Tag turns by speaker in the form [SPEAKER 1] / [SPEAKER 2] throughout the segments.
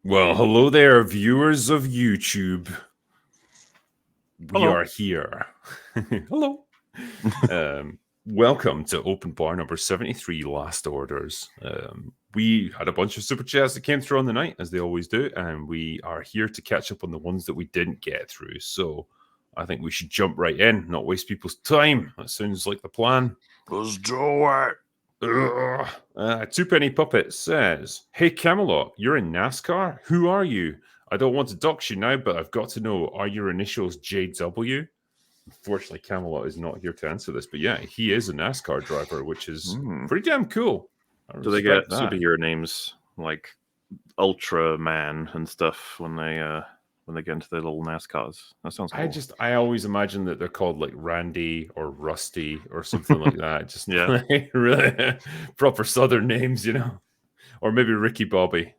[SPEAKER 1] Well, hello there, viewers of YouTube. We
[SPEAKER 2] Hello.
[SPEAKER 1] are here. Hello. Welcome to Open Bar number 73, Last Orders. We had a bunch of super chats that came through on the night, as they always do, and we are here to catch up on the ones that we didn't get through. So I think we should jump right in, not waste people's time. That sounds like the plan.
[SPEAKER 2] Let's do it.
[SPEAKER 1] Two Penny Puppet says, "Hey Camelot, you're in NASCAR? Who are you? I don't want to dox you now, but I've got to know, are your initials JW?" Unfortunately, Camelot is not here to answer this, but yeah, he is a NASCAR driver, which is pretty damn cool.
[SPEAKER 2] Do they get superhero names like Ultraman and stuff when they get into their little NASCARs? That sounds cool.
[SPEAKER 1] I always imagine that they're called like Randy or Rusty or something like that. Just like, really proper Southern names, you know, or maybe Ricky Bobby.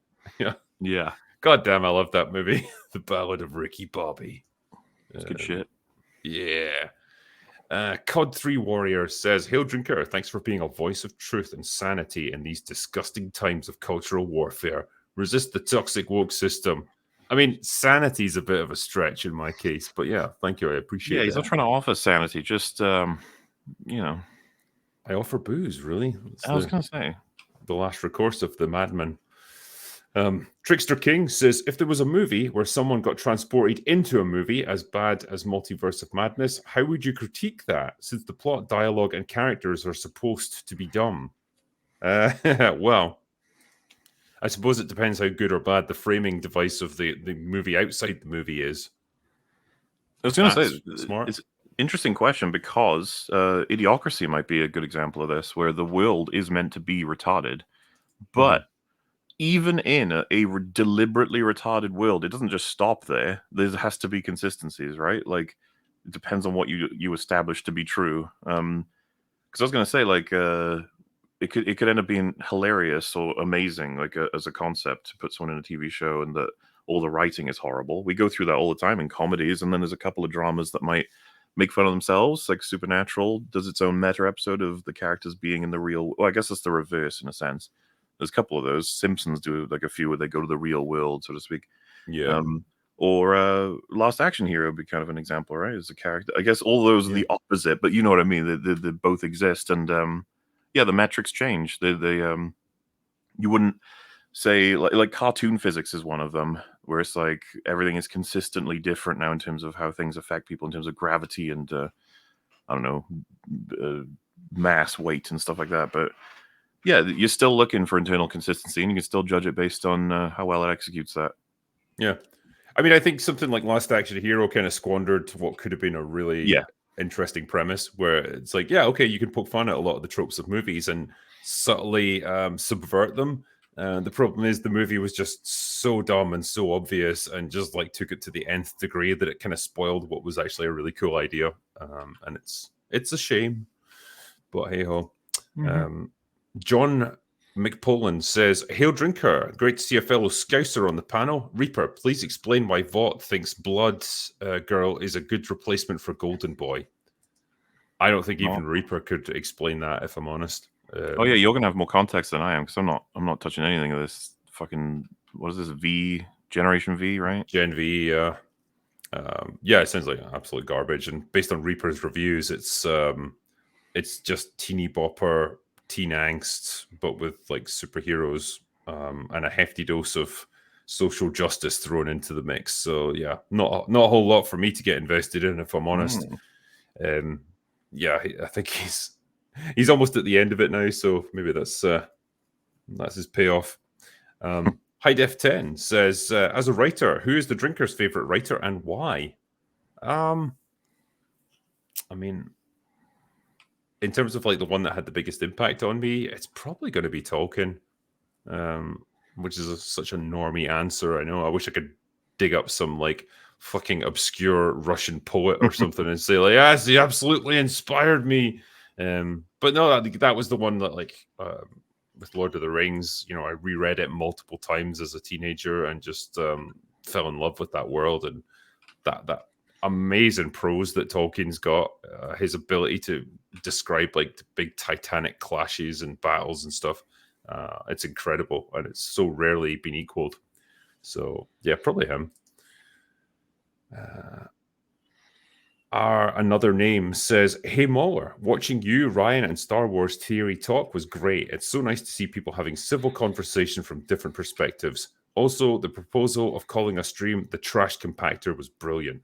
[SPEAKER 2] Yeah.
[SPEAKER 1] God damn, I love that movie, The Ballad of Ricky Bobby.
[SPEAKER 2] It's good shit.
[SPEAKER 1] Yeah. COD 3 Warrior says, "Hail Drinker, thanks for being a voice of truth and sanity in these disgusting times of cultural warfare. Resist the toxic woke system." I mean, sanity is a bit of a stretch in my case, but yeah, thank you. I appreciate it.
[SPEAKER 2] Yeah, he's not trying to offer sanity, just, you know.
[SPEAKER 1] I offer booze, really.
[SPEAKER 2] I was going to say.
[SPEAKER 1] The last recourse of the madman. Trickster King says, "If there was a movie where someone got transported into a movie as bad as Multiverse of Madness, how would you critique that, since the plot, dialogue, and characters are supposed to be dumb?" Well, I suppose it depends how good or bad the framing device of the movie outside the movie is.
[SPEAKER 2] I was going to say, smart. It's an interesting question because Idiocracy might be a good example of this, where the world is meant to be retarded, but even in a deliberately retarded world, it doesn't just stop there. There has to be consistencies, right? Like, it depends on what you establish to be true. Because I was going to say, like, it could end up being hilarious or amazing, like as a concept, to put someone in a TV show, and that all the writing is horrible. We go through that all the time in comedies, and then there's a couple of dramas that might make fun of themselves, like Supernatural does its own meta episode of the characters being in the real. Well, I guess it's the reverse in a sense. There's a couple of those. Simpsons do like a few where they go to the real world, so to speak.
[SPEAKER 1] Yeah.
[SPEAKER 2] Or Last Action Hero would be kind of an example, right? As a character, I guess all those are the opposite, but you know what I mean. They both exist, and yeah, the metrics change. They you wouldn't say like cartoon physics is one of them, where it's like everything is consistently different now in terms of how things affect people in terms of gravity and I don't know, mass, weight, and stuff like that, but. Yeah, you're still looking for internal consistency, and you can still judge it based on how well it executes that.
[SPEAKER 1] Yeah. I mean, I think something like Last Action Hero kind of squandered what could have been a really interesting premise, where it's like, yeah, okay, you can poke fun at a lot of the tropes of movies and subtly subvert them. The problem is the movie was just so dumb and so obvious and just like took it to the nth degree that it kind of spoiled what was actually a really cool idea. And it's a shame, but hey ho. John McPoland says, "Hail Drinker, great to see a fellow Scouser on the panel. Reaper, please explain why Vought thinks Blood Girl is a good replacement for Golden Boy." I don't think even Reaper could explain that, if I'm honest.
[SPEAKER 2] Oh yeah, you're gonna have more context than I am, because I'm not touching anything of this fucking, what is this, Generation V, right?
[SPEAKER 1] Gen V, yeah. Yeah, it sounds like absolute garbage. And based on Reaper's reviews, it's just teeny bopper teen angst, but with like superheroes and a hefty dose of social justice thrown into the mix. So yeah, not a whole lot for me to get invested in, if I'm honest. Yeah, I think he's almost at the end of it now, so maybe that's his payoff. High Def 10 says, "As a writer, who is the Drinker's favorite writer and why?" I mean, in terms of like the one that had the biggest impact on me, it's probably going to be Tolkien, which is such a normie answer. I know. I wish I could dig up some like fucking obscure Russian poet or something and say like, "Yes, he absolutely inspired me." But no, that was the one that like with Lord of the Rings, you know, I reread it multiple times as a teenager and just fell in love with that world and that amazing prose that Tolkien's got, his ability to describe like the big titanic clashes and battles and stuff. It's incredible, and it's so rarely been equaled. So yeah, probably him. Another name says, "Hey Mauler, watching you, Ryan, and Star Wars Theory talk was great. It's so nice to see people having civil conversation from different perspectives. Also, the proposal of calling a stream the Trash Compactor was brilliant."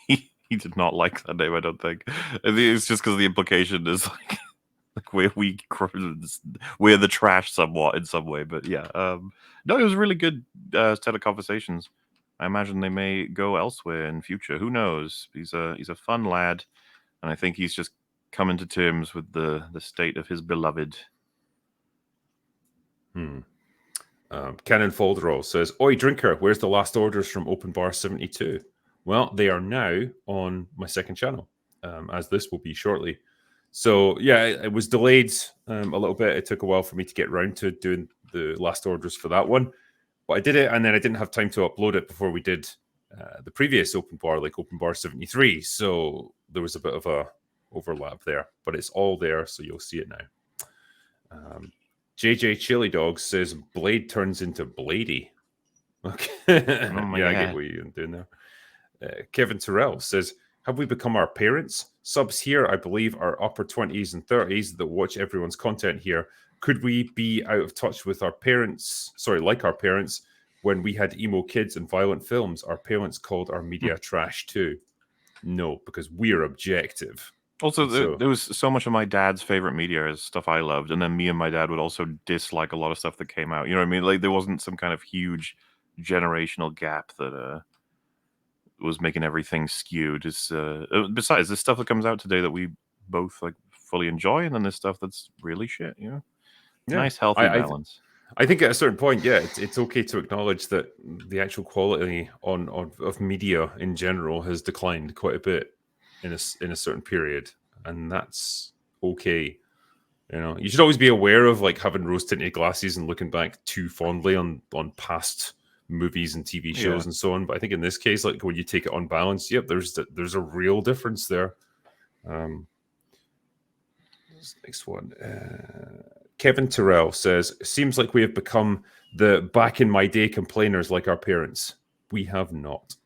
[SPEAKER 2] He did not like that name, I don't think. I think it's just because the implication is like we're the trash somewhat in some way. But yeah, no, it was a really good set of conversations. I imagine they may go elsewhere in future. Who knows? He's a fun lad, and I think he's just coming to terms with the state of his beloved.
[SPEAKER 1] Cannon Folderall says, "Oi, Drinker, where's the last orders from Open Bar 72? Well, they are now on my second channel, as this will be shortly. So, yeah, it was delayed a little bit. It took a while for me to get around to doing the last orders for that one. But I did it, and then I didn't have time to upload it before we did the previous Open Bar, like Open Bar 73. So there was a bit of a overlap there. But it's all there, so you'll see it now. JJ Chili Dog says Blade turns into Blady. Okay.
[SPEAKER 2] Oh
[SPEAKER 1] yeah, I get what you're doing there. Kevin Terrell says, "Have we become our parents? Subs here, I believe, are upper 20s and 30s that watch everyone's content here. Could we be out of touch with our parents? Sorry, like our parents, when we had emo kids and violent films, our parents called our media trash too? No, because we're objective."
[SPEAKER 2] Also, there was so much of my dad's favorite media as stuff I loved, and then me and my dad would also dislike a lot of stuff that came out. You know what I mean? Like there wasn't some kind of huge generational gap that was making everything skewed. It's besides there's stuff that comes out today that we both like fully enjoy, and then there's stuff that's really shit. You know, nice healthy balance.
[SPEAKER 1] I think at a certain point, yeah, it's okay to acknowledge that the actual quality of media in general has declined quite a bit in a certain period, and that's okay. You know, you should always be aware of like having rose tinted glasses and looking back too fondly on past movies and TV shows and so on. But I think in this case, like when you take it on balance, yep, there's a real difference there. Next one, Kevin Terrell says, "Seems like we have become the back in my day complainers like our parents. We have not."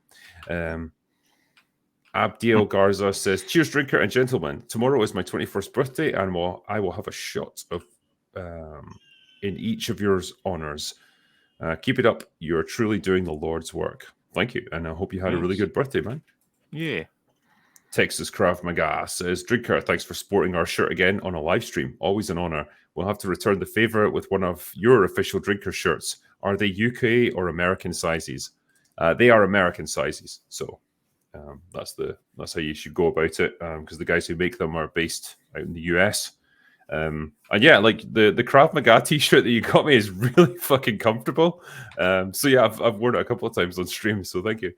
[SPEAKER 1] Abdiel Garza says, "Cheers, Drinker and gentlemen. Tomorrow is my 21st birthday, and I will have a shot of in each of your honors. Keep it up. You're truly doing the Lord's work." Thank you, and I hope you had a really good birthday, man.
[SPEAKER 2] Yeah.
[SPEAKER 1] Texas Krav Maga says, "Drinker, thanks for sporting our shirt again on a live stream. Always an honor. We'll have to return the favor with one of your official Drinker shirts. Are they UK or American sizes?" They are American sizes, so that's how you should go about it, because the guys who make them are based out in the US. And yeah, like the Krav Maga t-shirt that you got me is really fucking comfortable. So yeah, I've worn it a couple of times on stream, so thank you.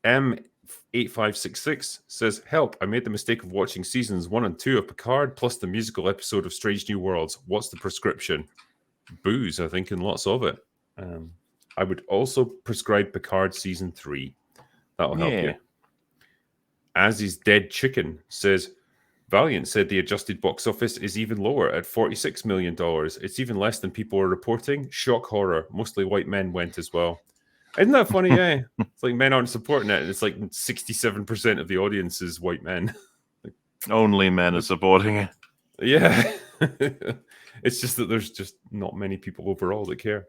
[SPEAKER 1] M8566 says, "Help, I made the mistake of watching seasons 1 and 2 of Picard plus the musical episode of Strange New Worlds. What's the prescription?" Booze, I think, and lots of it. I would also prescribe Picard season 3. That'll help you. As is Dead Chicken says, "Valiant said the adjusted box office is even lower at $46 million. It's even less than people are reporting. Shock horror. Mostly white men went as well." Isn't that funny? Yeah. It's like men aren't supporting it. It's like 67% of the audience is white men.
[SPEAKER 2] Only men are supporting it.
[SPEAKER 1] Yeah. It's just that there's just not many people overall that care.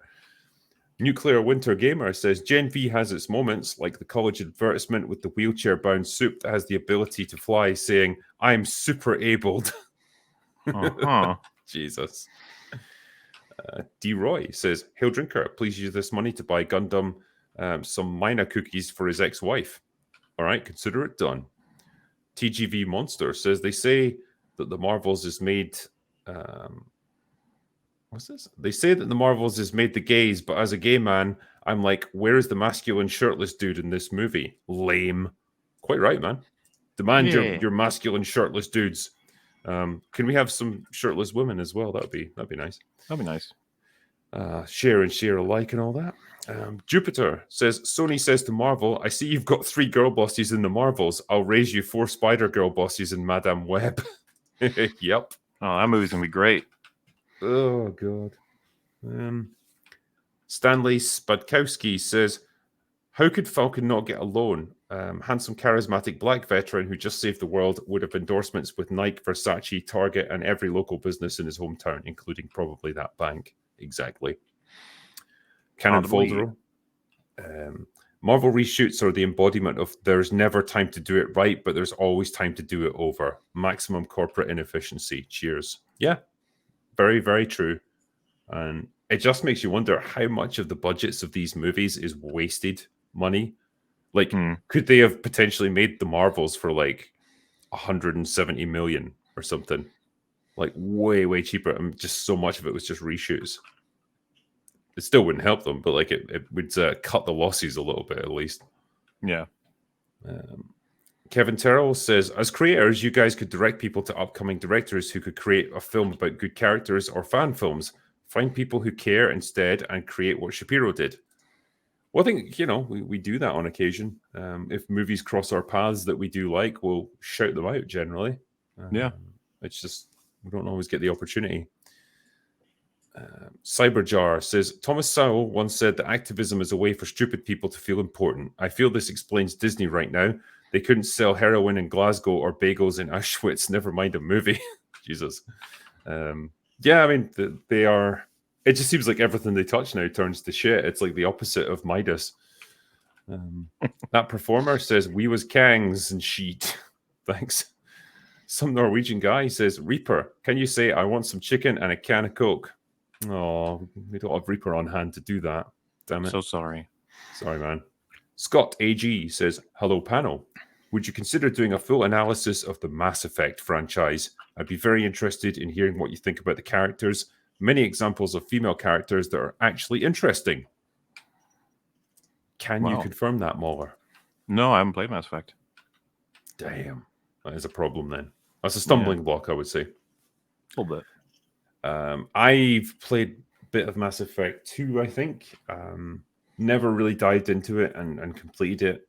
[SPEAKER 1] Nuclear Winter Gamer says, "Gen V has its moments, like the college advertisement with the wheelchair-bound soup that has the ability to fly, saying, 'I'm super abled.'" Jesus. D. Roy says, "Hail Drinker, please use this money to buy Gundam some Mina cookies for his ex-wife." All right, consider it done. TGV Monster says, "They say that the Marvels is made..." What's this? "They say that the Marvels is made the gays, but as a gay man, I'm like, where is the masculine shirtless dude in this movie? Lame." Quite right, man. Demand your masculine shirtless dudes. Can we have some shirtless women as well? That'd be nice.
[SPEAKER 2] That'd be nice.
[SPEAKER 1] Share and share alike and all that. Jupiter says, "Sony says to Marvel, I see you've got 3 girl bosses in the Marvels. I'll raise you 4 Spider Girl bosses in Madame Web." Yep.
[SPEAKER 2] Oh, that movie's gonna be great.
[SPEAKER 1] Oh god. Stanley Spadkowski says, how could Falcon not get a loan? Handsome, charismatic black veteran who just saved the world would have endorsements with Nike, Versace, Target, and every local business in his hometown, including probably that bank. Exactly. Cannon Folder. Marvel reshoots are the embodiment of there's never time to do it right, but there's always time to do it over. Maximum corporate inefficiency. Cheers. Yeah, very, very true. And it just makes you wonder how much of the budgets of these movies is wasted money. Like, could they have potentially made the Marvels for like 170 million or something? Like way, way cheaper. And just so much of it was just reshoots. It still wouldn't help them, but like it would cut the losses a little bit at least.
[SPEAKER 2] Yeah.
[SPEAKER 1] Kevin Terrell says, as creators, you guys could direct people to upcoming directors who could create a film about good characters or fan films. Find people who care instead and create what Shapiro did. Well, I think, we do that on occasion. If movies cross our paths that we do like, we'll shout them out generally.
[SPEAKER 2] Yeah.
[SPEAKER 1] It's just, we don't always get the opportunity. Cyberjar says, Thomas Sowell once said that activism is a way for stupid people to feel important. I feel this explains Disney right now. They couldn't sell heroin in Glasgow or bagels in Auschwitz, never mind a movie. Jesus. Yeah, I mean, they are... It just seems like everything they touch now turns to shit. It's like the opposite of Midas. That performer says, we was kangs and sheet. Thanks. Some Norwegian guy says, Reaper, can you say I want some chicken and a can of Coke? Oh, we don't have Reaper on hand to do that. Damn it.
[SPEAKER 2] So sorry.
[SPEAKER 1] Sorry, man. Scott AG says, hello, panel. Would you consider doing a full analysis of the Mass Effect franchise? I'd be very interested in hearing what you think about the characters. Many examples of female characters that are actually interesting. Can you confirm that, Mauler?
[SPEAKER 2] No, I haven't played Mass Effect.
[SPEAKER 1] Damn. That is a problem then. That's a stumbling block, I would say.
[SPEAKER 2] A little bit.
[SPEAKER 1] I've played a bit of Mass Effect 2, I think. Never really dived into it and completed it.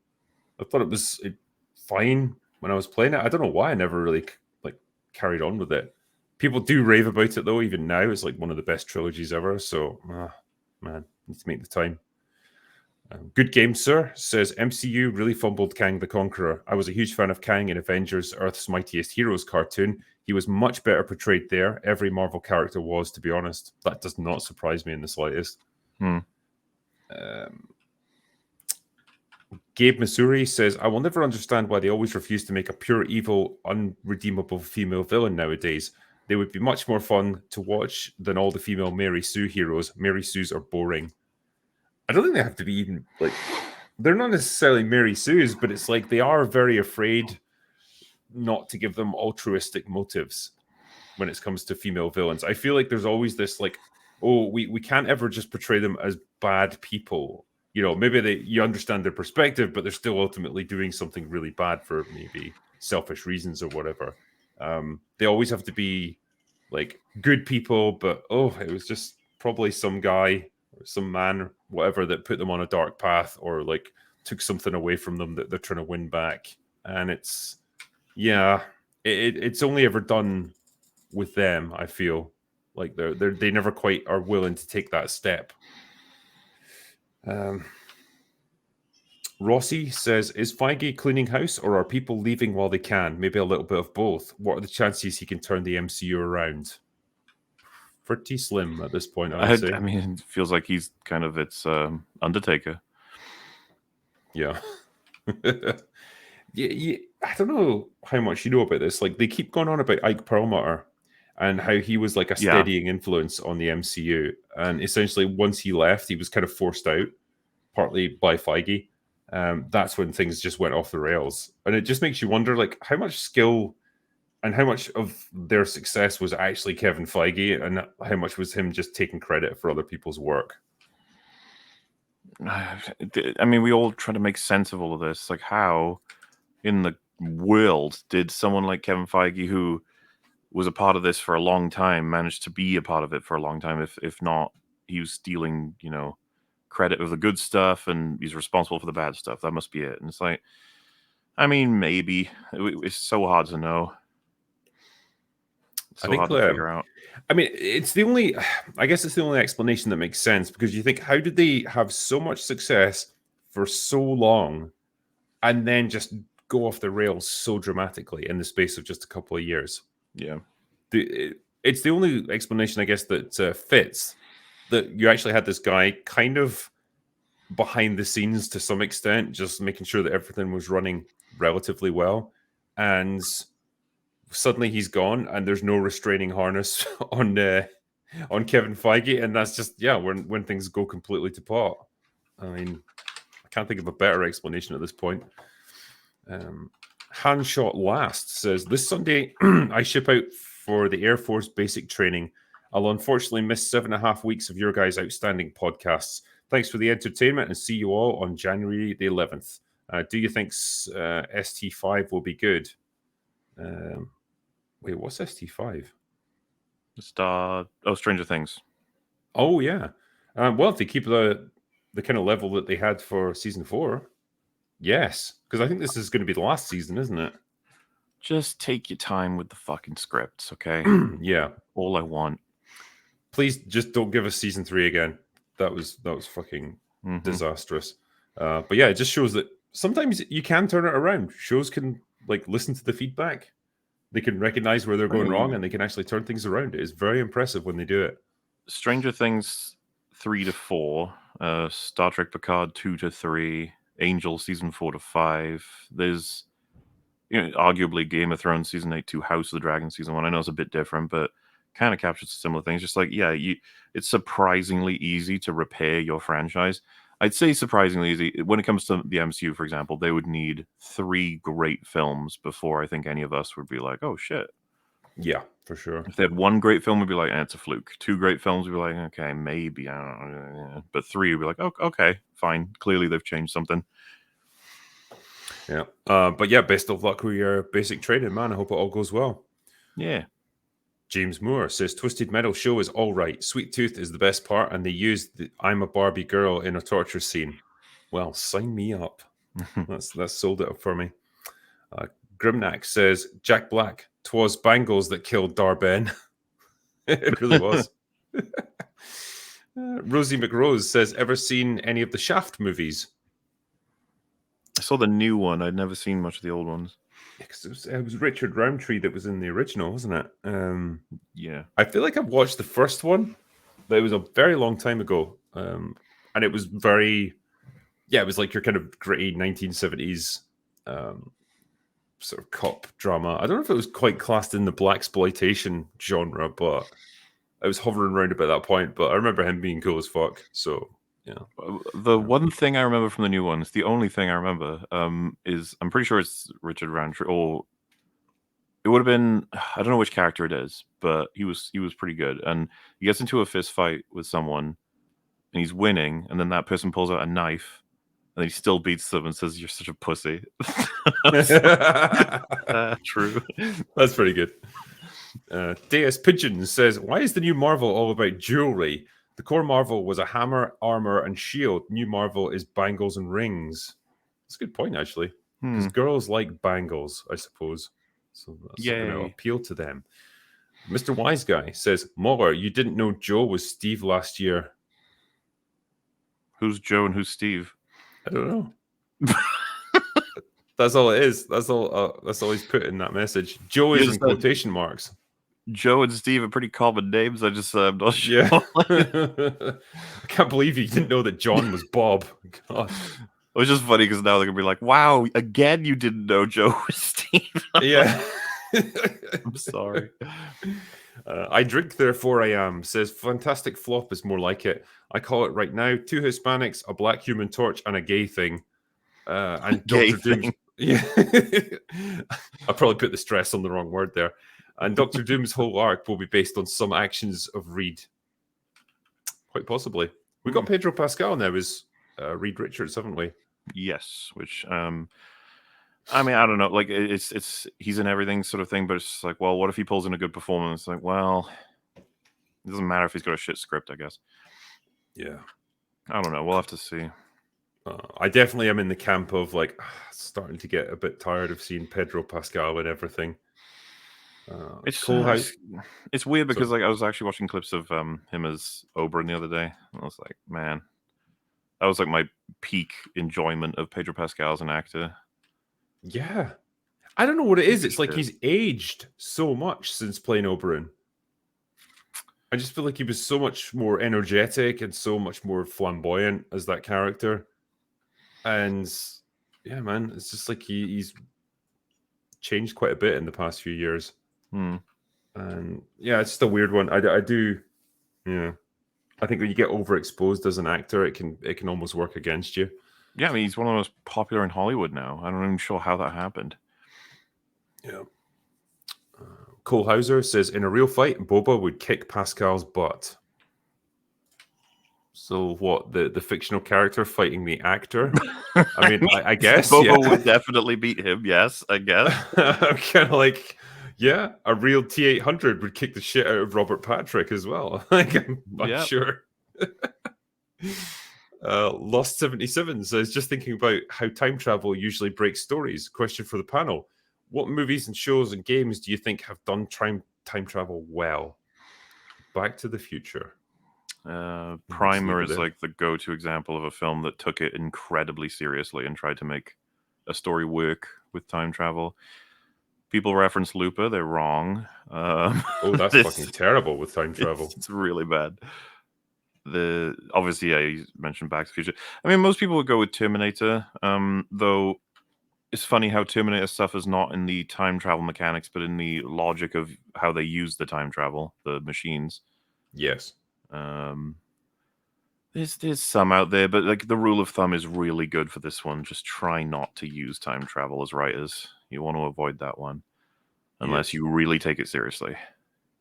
[SPEAKER 1] I thought it was fine when I was playing it. I don't know why I never really carried on with it. People do rave about it, though, even now. It's like one of the best trilogies ever. So, man, need to make the time. Good game, sir, says MCU really fumbled Kang the Conqueror. I was a huge fan of Kang in Avengers Earth's Mightiest Heroes cartoon. He was much better portrayed there. Every Marvel character was, to be honest. That does not surprise me in the slightest. Gabe Missouri says, I will never understand why they always refuse to make a pure evil, unredeemable female villain nowadays. They would be much more fun to watch than all the female Mary Sue heroes. Mary Sues are boring. I don't think they have to be even they're not necessarily Mary Sues, but it's like they are very afraid not to give them altruistic motives when it comes to female villains. I feel like there's always this we can't ever just portray them as bad people. Maybe you understand their perspective, but they're still ultimately doing something really bad for maybe selfish reasons or whatever. They always have to be good people, but it was just probably some guy, some man, whatever, that put them on a dark path or took something away from them that they're trying to win back. And it's only ever done with them. I feel like they never quite are willing to take that step. Rossi says, is Feige cleaning house or are people leaving while they can? Maybe a little bit of both. What are the chances he can turn the MCU around? Pretty slim at this point, I would say.
[SPEAKER 2] I mean, it feels like he's kind of its Undertaker.
[SPEAKER 1] Yeah. Yeah. I don't know how much you know about this. They keep going on about Ike Perlmutter and how he was a steadying influence on the MCU. And essentially, once he left, he was kind of forced out, partly by Feige. That's when things just went off the rails. And it just makes you wonder, how much skill and how much of their success was actually Kevin Feige and how much was him just taking credit for other people's work.
[SPEAKER 2] I mean, we all try to make sense of all of this. How in the world did someone like Kevin Feige, who was a part of this for a long time, manage to be a part of it for a long time? If not, he was stealing, credit of the good stuff and he's responsible for the bad stuff. That must be it. And it's I mean, maybe. It's so hard to know. So hard to figure out.
[SPEAKER 1] I mean, I guess it's the only explanation that makes sense, because you think, how did they have so much success for so long and then just go off the rails so dramatically in the space of just a couple of years?
[SPEAKER 2] Yeah.
[SPEAKER 1] It's the only explanation, I guess, that fits. That you actually had this guy kind of behind the scenes to some extent, just making sure that everything was running relatively well, and suddenly he's gone, and there's no restraining harness on Kevin Feige, and that's just when things go completely to pot. I mean, I can't think of a better explanation at this point. Handshot Last says, this Sunday I ship out for the Air Force basic training. I'll unfortunately miss 7.5 weeks of your guys' outstanding podcasts. Thanks for the entertainment, and see you all on January the 11th. Do you think ST5 will be good? Wait, what's ST5?
[SPEAKER 2] Stranger Things.
[SPEAKER 1] Oh, yeah. Well, if they keep the kind of level that they had for season 4, yes. Because I think this is going to be the last season, isn't it?
[SPEAKER 2] Just take your time with the fucking scripts, okay?
[SPEAKER 1] Yeah.
[SPEAKER 2] All I want.
[SPEAKER 1] Please just don't give us season 3 again. That was fucking disastrous. But yeah, it just shows that sometimes you can turn it around. Shows can listen to the feedback. They can recognize where they're going wrong, and they can actually turn things around. It is very impressive when they do it.
[SPEAKER 2] Stranger Things 3 to 4, Star Trek Picard 2 to 3, Angel season 4 to 5. There's arguably Game of Thrones season 8 to House of the Dragon season 1. I know it's a bit different, but kind of captures similar things. Just it's surprisingly easy to repair your franchise. I'd say surprisingly easy. When it comes to the MCU, for example, they would need 3 great films before I think any of us would be like, oh shit.
[SPEAKER 1] Yeah, for sure.
[SPEAKER 2] If they had 1 great film, we'd be like, it's a fluke. 2 great films, we'd be like, okay, maybe. I don't know. But 3 would be like, oh, okay, fine. Clearly they've changed something.
[SPEAKER 1] Yeah. But yeah, best of luck with your basic training, man. I hope it all goes well.
[SPEAKER 2] Yeah.
[SPEAKER 1] James Moore says, Twisted Metal show is all right. Sweet Tooth is the best part, and they used the I'm a Barbie girl in a torture scene. Well, sign me up. That's sold it up for me. Grimnack says, Jack Black, 'twas Bangles that killed Darben. It really was. Rosie McRose says, ever seen any of the Shaft movies?
[SPEAKER 2] I saw the new one. I'd never seen much of the old ones.
[SPEAKER 1] Yeah, because it was Richard Roundtree that was in the original, wasn't it?
[SPEAKER 2] Yeah.
[SPEAKER 1] I feel like I've watched the first one, but it was a very long time ago. And it was it was like your kind of gritty 1970s sort of cop drama. I don't know if it was quite classed in the blaxploitation genre, but I was hovering around about that point. But I remember him being cool as fuck. So yeah.
[SPEAKER 2] The one thing I remember from the new ones, the only thing I remember, is I'm pretty sure it's Richard Roundtree, or it would have been, I don't know which character it is, but he was pretty good. And he gets into a fist fight with someone, and he's winning, and then that person pulls out a knife, and he still beats them and says, "You're such a pussy." True.
[SPEAKER 1] That's pretty good. DS Pigeon says, why is the new Marvel all about jewelry? The core Marvel was a hammer, armor, and shield. New Marvel is bangles and rings. That's a good point, actually. Because girls like bangles, I suppose. So that's going to appeal to them. Mr. Wise Guy says, Muller, you didn't know Joe was Steve last year.
[SPEAKER 2] Who's Joe and who's Steve?
[SPEAKER 1] I don't know. That's all it is. That's all he's put in that message. Joe is in quotation marks.
[SPEAKER 2] Joe and Steve are pretty common names. I'm not sure.
[SPEAKER 1] Yeah. I can't believe you didn't know that John was Bob. God.
[SPEAKER 2] It was just funny because now they're going to be like, wow, again, you didn't know Joe was Steve.
[SPEAKER 1] Yeah.
[SPEAKER 2] I'm sorry.
[SPEAKER 1] I drink, therefore I am, says fantastic flop is more like it. I call it right now 2 Hispanics, a black human torch, and a gay thing. And Dr. Doom. Yeah. I probably put the stress on the wrong word there. And Dr. Doom's whole arc will be based on some actions of Reed. Quite possibly. We got Pedro Pascal now as Reed Richards, haven't we?
[SPEAKER 2] Yes, which I mean, I don't know. Like it's he's in everything sort of thing, but it's like, well, what if he pulls in a good performance? Like, well, it doesn't matter if he's got a shit script, I guess.
[SPEAKER 1] Yeah.
[SPEAKER 2] I don't know. We'll have to see.
[SPEAKER 1] I definitely am in the camp of starting to get a bit tired of seeing Pedro Pascal and everything.
[SPEAKER 2] It's weird because like I was actually watching clips of him as Oberyn the other day, and I was like, man, that was like my peak enjoyment of Pedro Pascal as an actor.
[SPEAKER 1] Yeah, I don't know what it is. It's like he's aged so much since playing Oberyn. I just feel like he was so much more energetic and so much more flamboyant as that character. And yeah, man, it's just like he's changed quite a bit in the past few years. And yeah, it's just a weird one. I do, yeah. I think when you get overexposed as an actor, it can almost work against you.
[SPEAKER 2] Yeah, I mean, he's one of the most popular in Hollywood now. I'm not even sure how that happened.
[SPEAKER 1] Yeah. Cole Hauser says, in a real fight, Boba would kick Pascal's butt. So what? The fictional character fighting the actor? I mean, I guess
[SPEAKER 2] Boba would definitely beat him. Yes, I guess.
[SPEAKER 1] I'm kind of like, yeah, a real T-800 would kick the shit out of Robert Patrick as well. Like, I'm sure. Lost 77 says, just thinking about how time travel usually breaks stories. Question for the panel: what movies and shows and games do you think have done time travel well? Back to the Future.
[SPEAKER 2] Primer is like the go-to example of a film that took it incredibly seriously and tried to make a story work with time travel. People reference Looper, they're wrong.
[SPEAKER 1] That's fucking terrible with time travel.
[SPEAKER 2] It's really bad. Obviously, I mentioned Back to the Future. I mean, most people would go with Terminator, though it's funny how Terminator stuff is not in the time travel mechanics, but in the logic of how they use the time travel, the machines.
[SPEAKER 1] Yes.
[SPEAKER 2] There's some out there, but like the rule of thumb is really good for this one. Just try not to use time travel as writers. You want to avoid that one, unless you really take it seriously.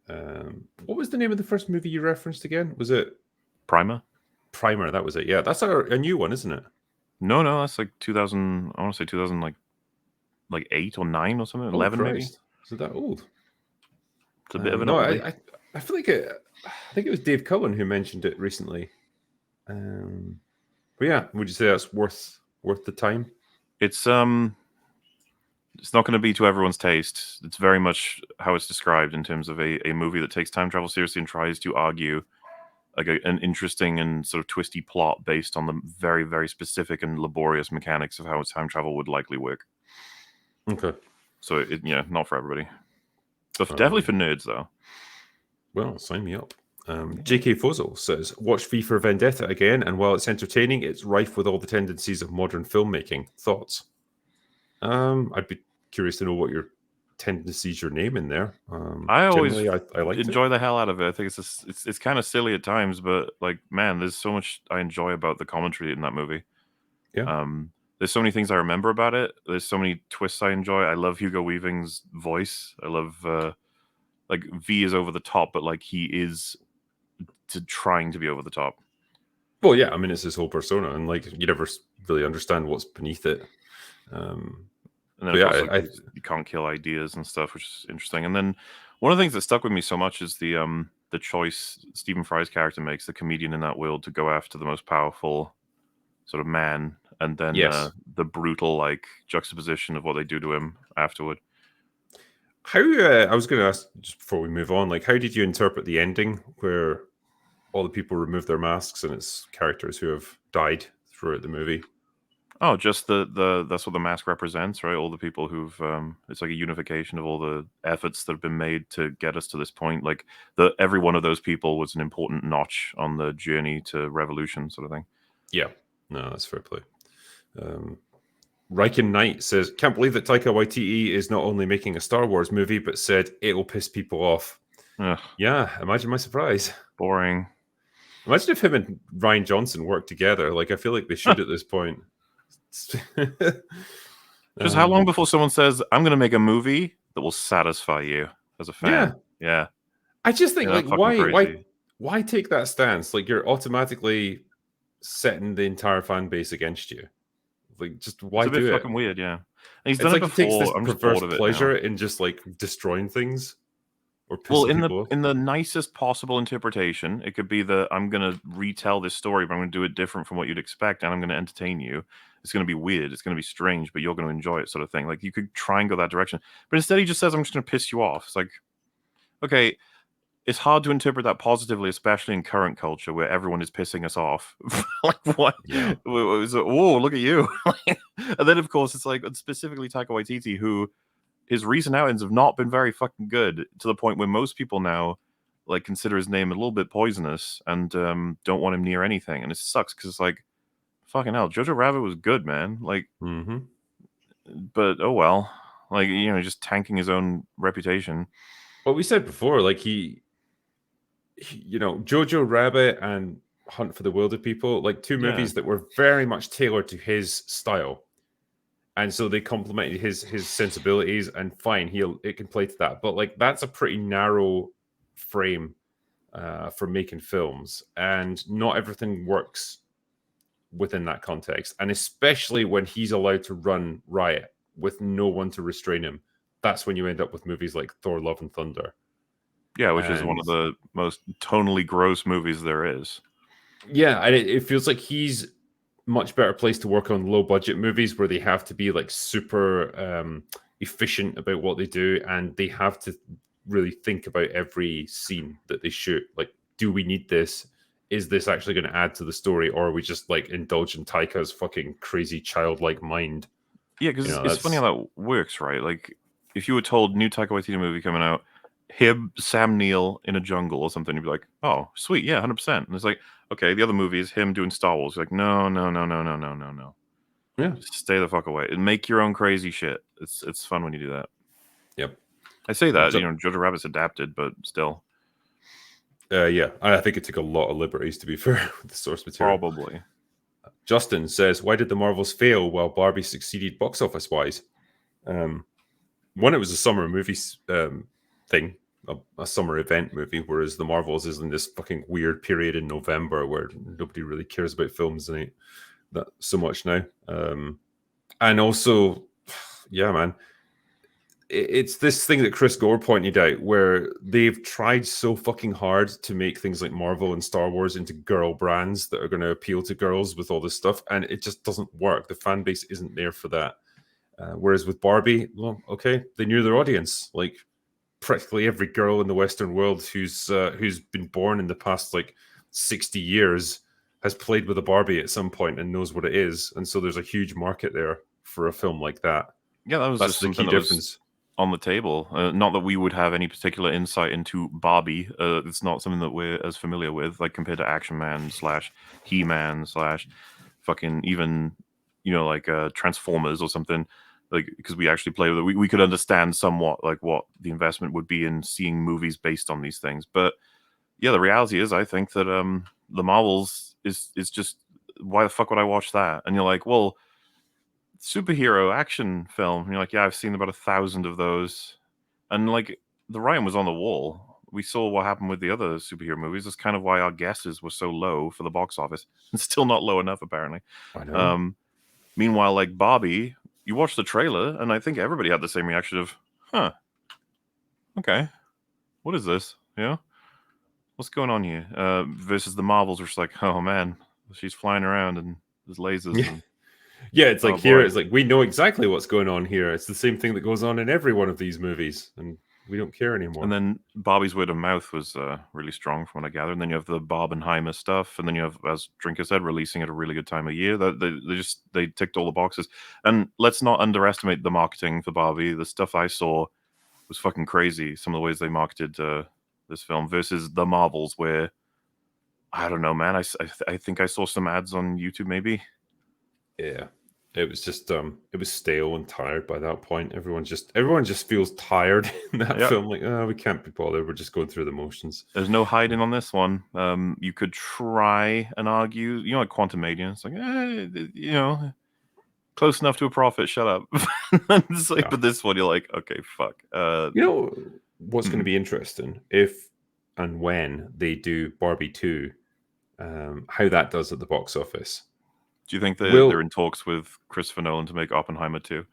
[SPEAKER 1] What was the name of the first movie you referenced again? Was it
[SPEAKER 2] Primer?
[SPEAKER 1] Primer, that was it. Yeah, that's a new one, isn't it?
[SPEAKER 2] No, that's like 2000. I want to say 2000, like 8 or 9 or something. 11 maybe.
[SPEAKER 1] Is it that old?
[SPEAKER 2] It's a bit of an oldie.
[SPEAKER 1] I feel like I think it was Dave Cullen who mentioned it recently. But yeah, would you say that's worth the time?
[SPEAKER 2] It's not going to be to everyone's taste. It's very much how it's described in terms of a movie that takes time travel seriously and tries to argue like an interesting and sort of twisty plot based on the very, very specific and laborious mechanics of how time travel would likely work.
[SPEAKER 1] Okay.
[SPEAKER 2] So not for everybody, but definitely for nerds though.
[SPEAKER 1] Well, sign me up. J.K. Fozel says, watch V for Vendetta again, and while it's entertaining, it's rife with all the tendencies of modern filmmaking. Thoughts? I'd be curious to know what your tendencies you're naming there.
[SPEAKER 2] I always
[SPEAKER 1] I
[SPEAKER 2] enjoy the hell out of it. I think it's kind of silly at times, but like, man, there's so much I enjoy about the commentary in that movie.
[SPEAKER 1] Yeah.
[SPEAKER 2] There's so many things I remember about it. There's so many twists I enjoy. I love Hugo Weaving's voice. I love like V is over the top, but like he is trying to be over the top.
[SPEAKER 1] Well, yeah, I mean, it's his whole persona, and like you never really understand what's beneath it.
[SPEAKER 2] And then of course, you can't kill ideas and stuff, which is interesting. And then one of the things that stuck with me so much is the choice Stephen Fry's character makes, the comedian in that world, to go after the most powerful sort of man, and then the brutal like juxtaposition of what they do to him afterward.
[SPEAKER 1] How I was going to ask just before we move on, like, how did you interpret the ending where all the people remove their masks and it's characters who have died throughout the movie?
[SPEAKER 2] Oh, just that's what the mask represents, right? All the people who've it's like a unification of all the efforts that have been made to get us to this point. Like every one of those people was an important notch on the journey to revolution, sort of thing.
[SPEAKER 1] Yeah, no, that's fair play. Riken Knight says, can't believe that Taika Waititi is not only making a Star Wars movie, but said it'll piss people off.
[SPEAKER 2] Ugh.
[SPEAKER 1] Yeah, imagine my surprise.
[SPEAKER 2] Boring.
[SPEAKER 1] Imagine if him and Rian Johnson worked together. Like, I feel like they should at this point.
[SPEAKER 2] Just how long before someone says, I'm going to make a movie that will satisfy you as a fan? Yeah.
[SPEAKER 1] I just think, like, why take that stance? Like, you're automatically setting the entire fan base against you. Like, just why do it?
[SPEAKER 2] It's a bit fucking weird, yeah. And he's done it before.
[SPEAKER 1] He takes this perverse pleasure in just like destroying things. or
[SPEAKER 2] Well,
[SPEAKER 1] pissing people off.
[SPEAKER 2] in the nicest possible interpretation, it could be that I'm gonna retell this story, but I'm gonna do it different from what you'd expect, and I'm gonna entertain you. It's gonna be weird, it's gonna be strange, but you're gonna enjoy it, sort of thing. Like you could try and go that direction, but instead he just says, "I'm just gonna piss you off." It's like, okay, it's hard to interpret that positively, especially in current culture where everyone is pissing us off. Like what?
[SPEAKER 1] Yeah.
[SPEAKER 2] Oh, look at you! And then of course it's like specifically Taika Waititi, who his recent outings have not been very fucking good, to the point where most people now like consider his name a little bit poisonous and don't want him near anything. And it sucks because it's like, fucking hell, Jojo Rabbit was good, man. Like, but oh well, like just tanking his own reputation.
[SPEAKER 1] What we said before, like he Jojo Rabbit and Hunt for the Wilder People, like two movies that were very much tailored to his style. And so they complemented his sensibilities, and fine, it can play to that. But like that's a pretty narrow frame for making films, and not everything works within that context. And especially when he's allowed to run riot with no one to restrain him, that's when you end up with movies like Thor: Love and Thunder.
[SPEAKER 2] Yeah, which is one of the most tonally gross movies there is.
[SPEAKER 1] Yeah, and it feels like he's much better place to work on low budget movies where they have to be like super efficient about what they do, and they have to really think about every scene that they shoot. Like, do we need this? Is this actually going to add to the story, or are we just like indulge in Taika's fucking crazy childlike mind?
[SPEAKER 2] Yeah, because it's funny how that works, right? Like, if you were told new Taika Waititi movie coming out, him, Sam Neill in a jungle or something, you'd be like, oh, sweet, yeah, 100%. And it's like, okay, the other movie is him doing Star Wars. You're like, no.
[SPEAKER 1] Yeah,
[SPEAKER 2] just stay the fuck away and make your own crazy shit. It's fun when you do that.
[SPEAKER 1] Yep.
[SPEAKER 2] I say that, Jojo Rabbit's adapted, but still.
[SPEAKER 1] Yeah, I think it took a lot of liberties, to be fair, with the source material.
[SPEAKER 2] Probably.
[SPEAKER 1] Justin says, why did the Marvels fail while Barbie succeeded box office wise? One, it was a summer movie thing, a summer event movie, whereas the Marvels is in this fucking weird period in November where nobody really cares about films that so much now. And also, yeah, man, it's this thing that Chris Gore pointed out where they've tried so fucking hard to make things like Marvel and Star Wars into girl brands that are going to appeal to girls with all this stuff, and it just doesn't work. The fan base isn't there for that. Whereas with Barbie, well, okay, they knew their audience. Like practically every girl in the Western world who's been born in the past like 60 years has played with a Barbie at some point and knows what it is, and so there's a huge market there for a film like that.
[SPEAKER 2] Yeah, that's just the key difference on the table. Not that we would have any particular insight into Barbie. It's not something that we're as familiar with, like compared to Action Man / He-Man / fucking even like Transformers or something. Like, because we actually play with it, we could understand somewhat like what the investment would be in seeing movies based on these things. But yeah, the reality is, I think that the Marvels is just, why the fuck would I watch that? And you're like, well, superhero action film. And you're like, yeah, I've seen about 1,000 of those, and like the writing was on the wall. We saw what happened with the other superhero movies. That's kind of why our guesses were so low for the box office, and still not low enough apparently.
[SPEAKER 1] I know.
[SPEAKER 2] Meanwhile, like Barbie, you watch the trailer, and I think everybody had the same reaction of, huh, okay, what is this? What's going on here? Versus the Marvels, which is like, oh man, she's flying around and there's lasers.
[SPEAKER 1] Yeah.
[SPEAKER 2] And,
[SPEAKER 1] yeah, it's like here, it's like we know exactly what's going on here. It's the same thing that goes on in every one of these movies, and we don't care anymore.
[SPEAKER 2] And then Barbie's word of mouth was really strong from what I gather. And then you have the Barbenheimer stuff, and then you have, as Drinker said, releasing at a really good time of year. They ticked all the boxes. And let's not underestimate the marketing for Barbie. The stuff I saw was fucking crazy. Some of the ways they marketed this film versus the Marvels, where I don't know, man. I think I saw some ads on YouTube, maybe.
[SPEAKER 1] Yeah, it was just it was stale and tired by that point. Everyone just feels tired in that film. Like, oh, we can't be bothered. We're just going through the motions.
[SPEAKER 2] There's no hiding on this one. You could try and argue, like Quantumania. It's like, close enough to a profit. Shut up. It's like, but this one, you're like, okay, fuck.
[SPEAKER 1] What's going to be interesting if and when they do Barbie 2, how that does at the box office.
[SPEAKER 2] Do you think they're in talks with Christopher Nolan to make Oppenheimer 2?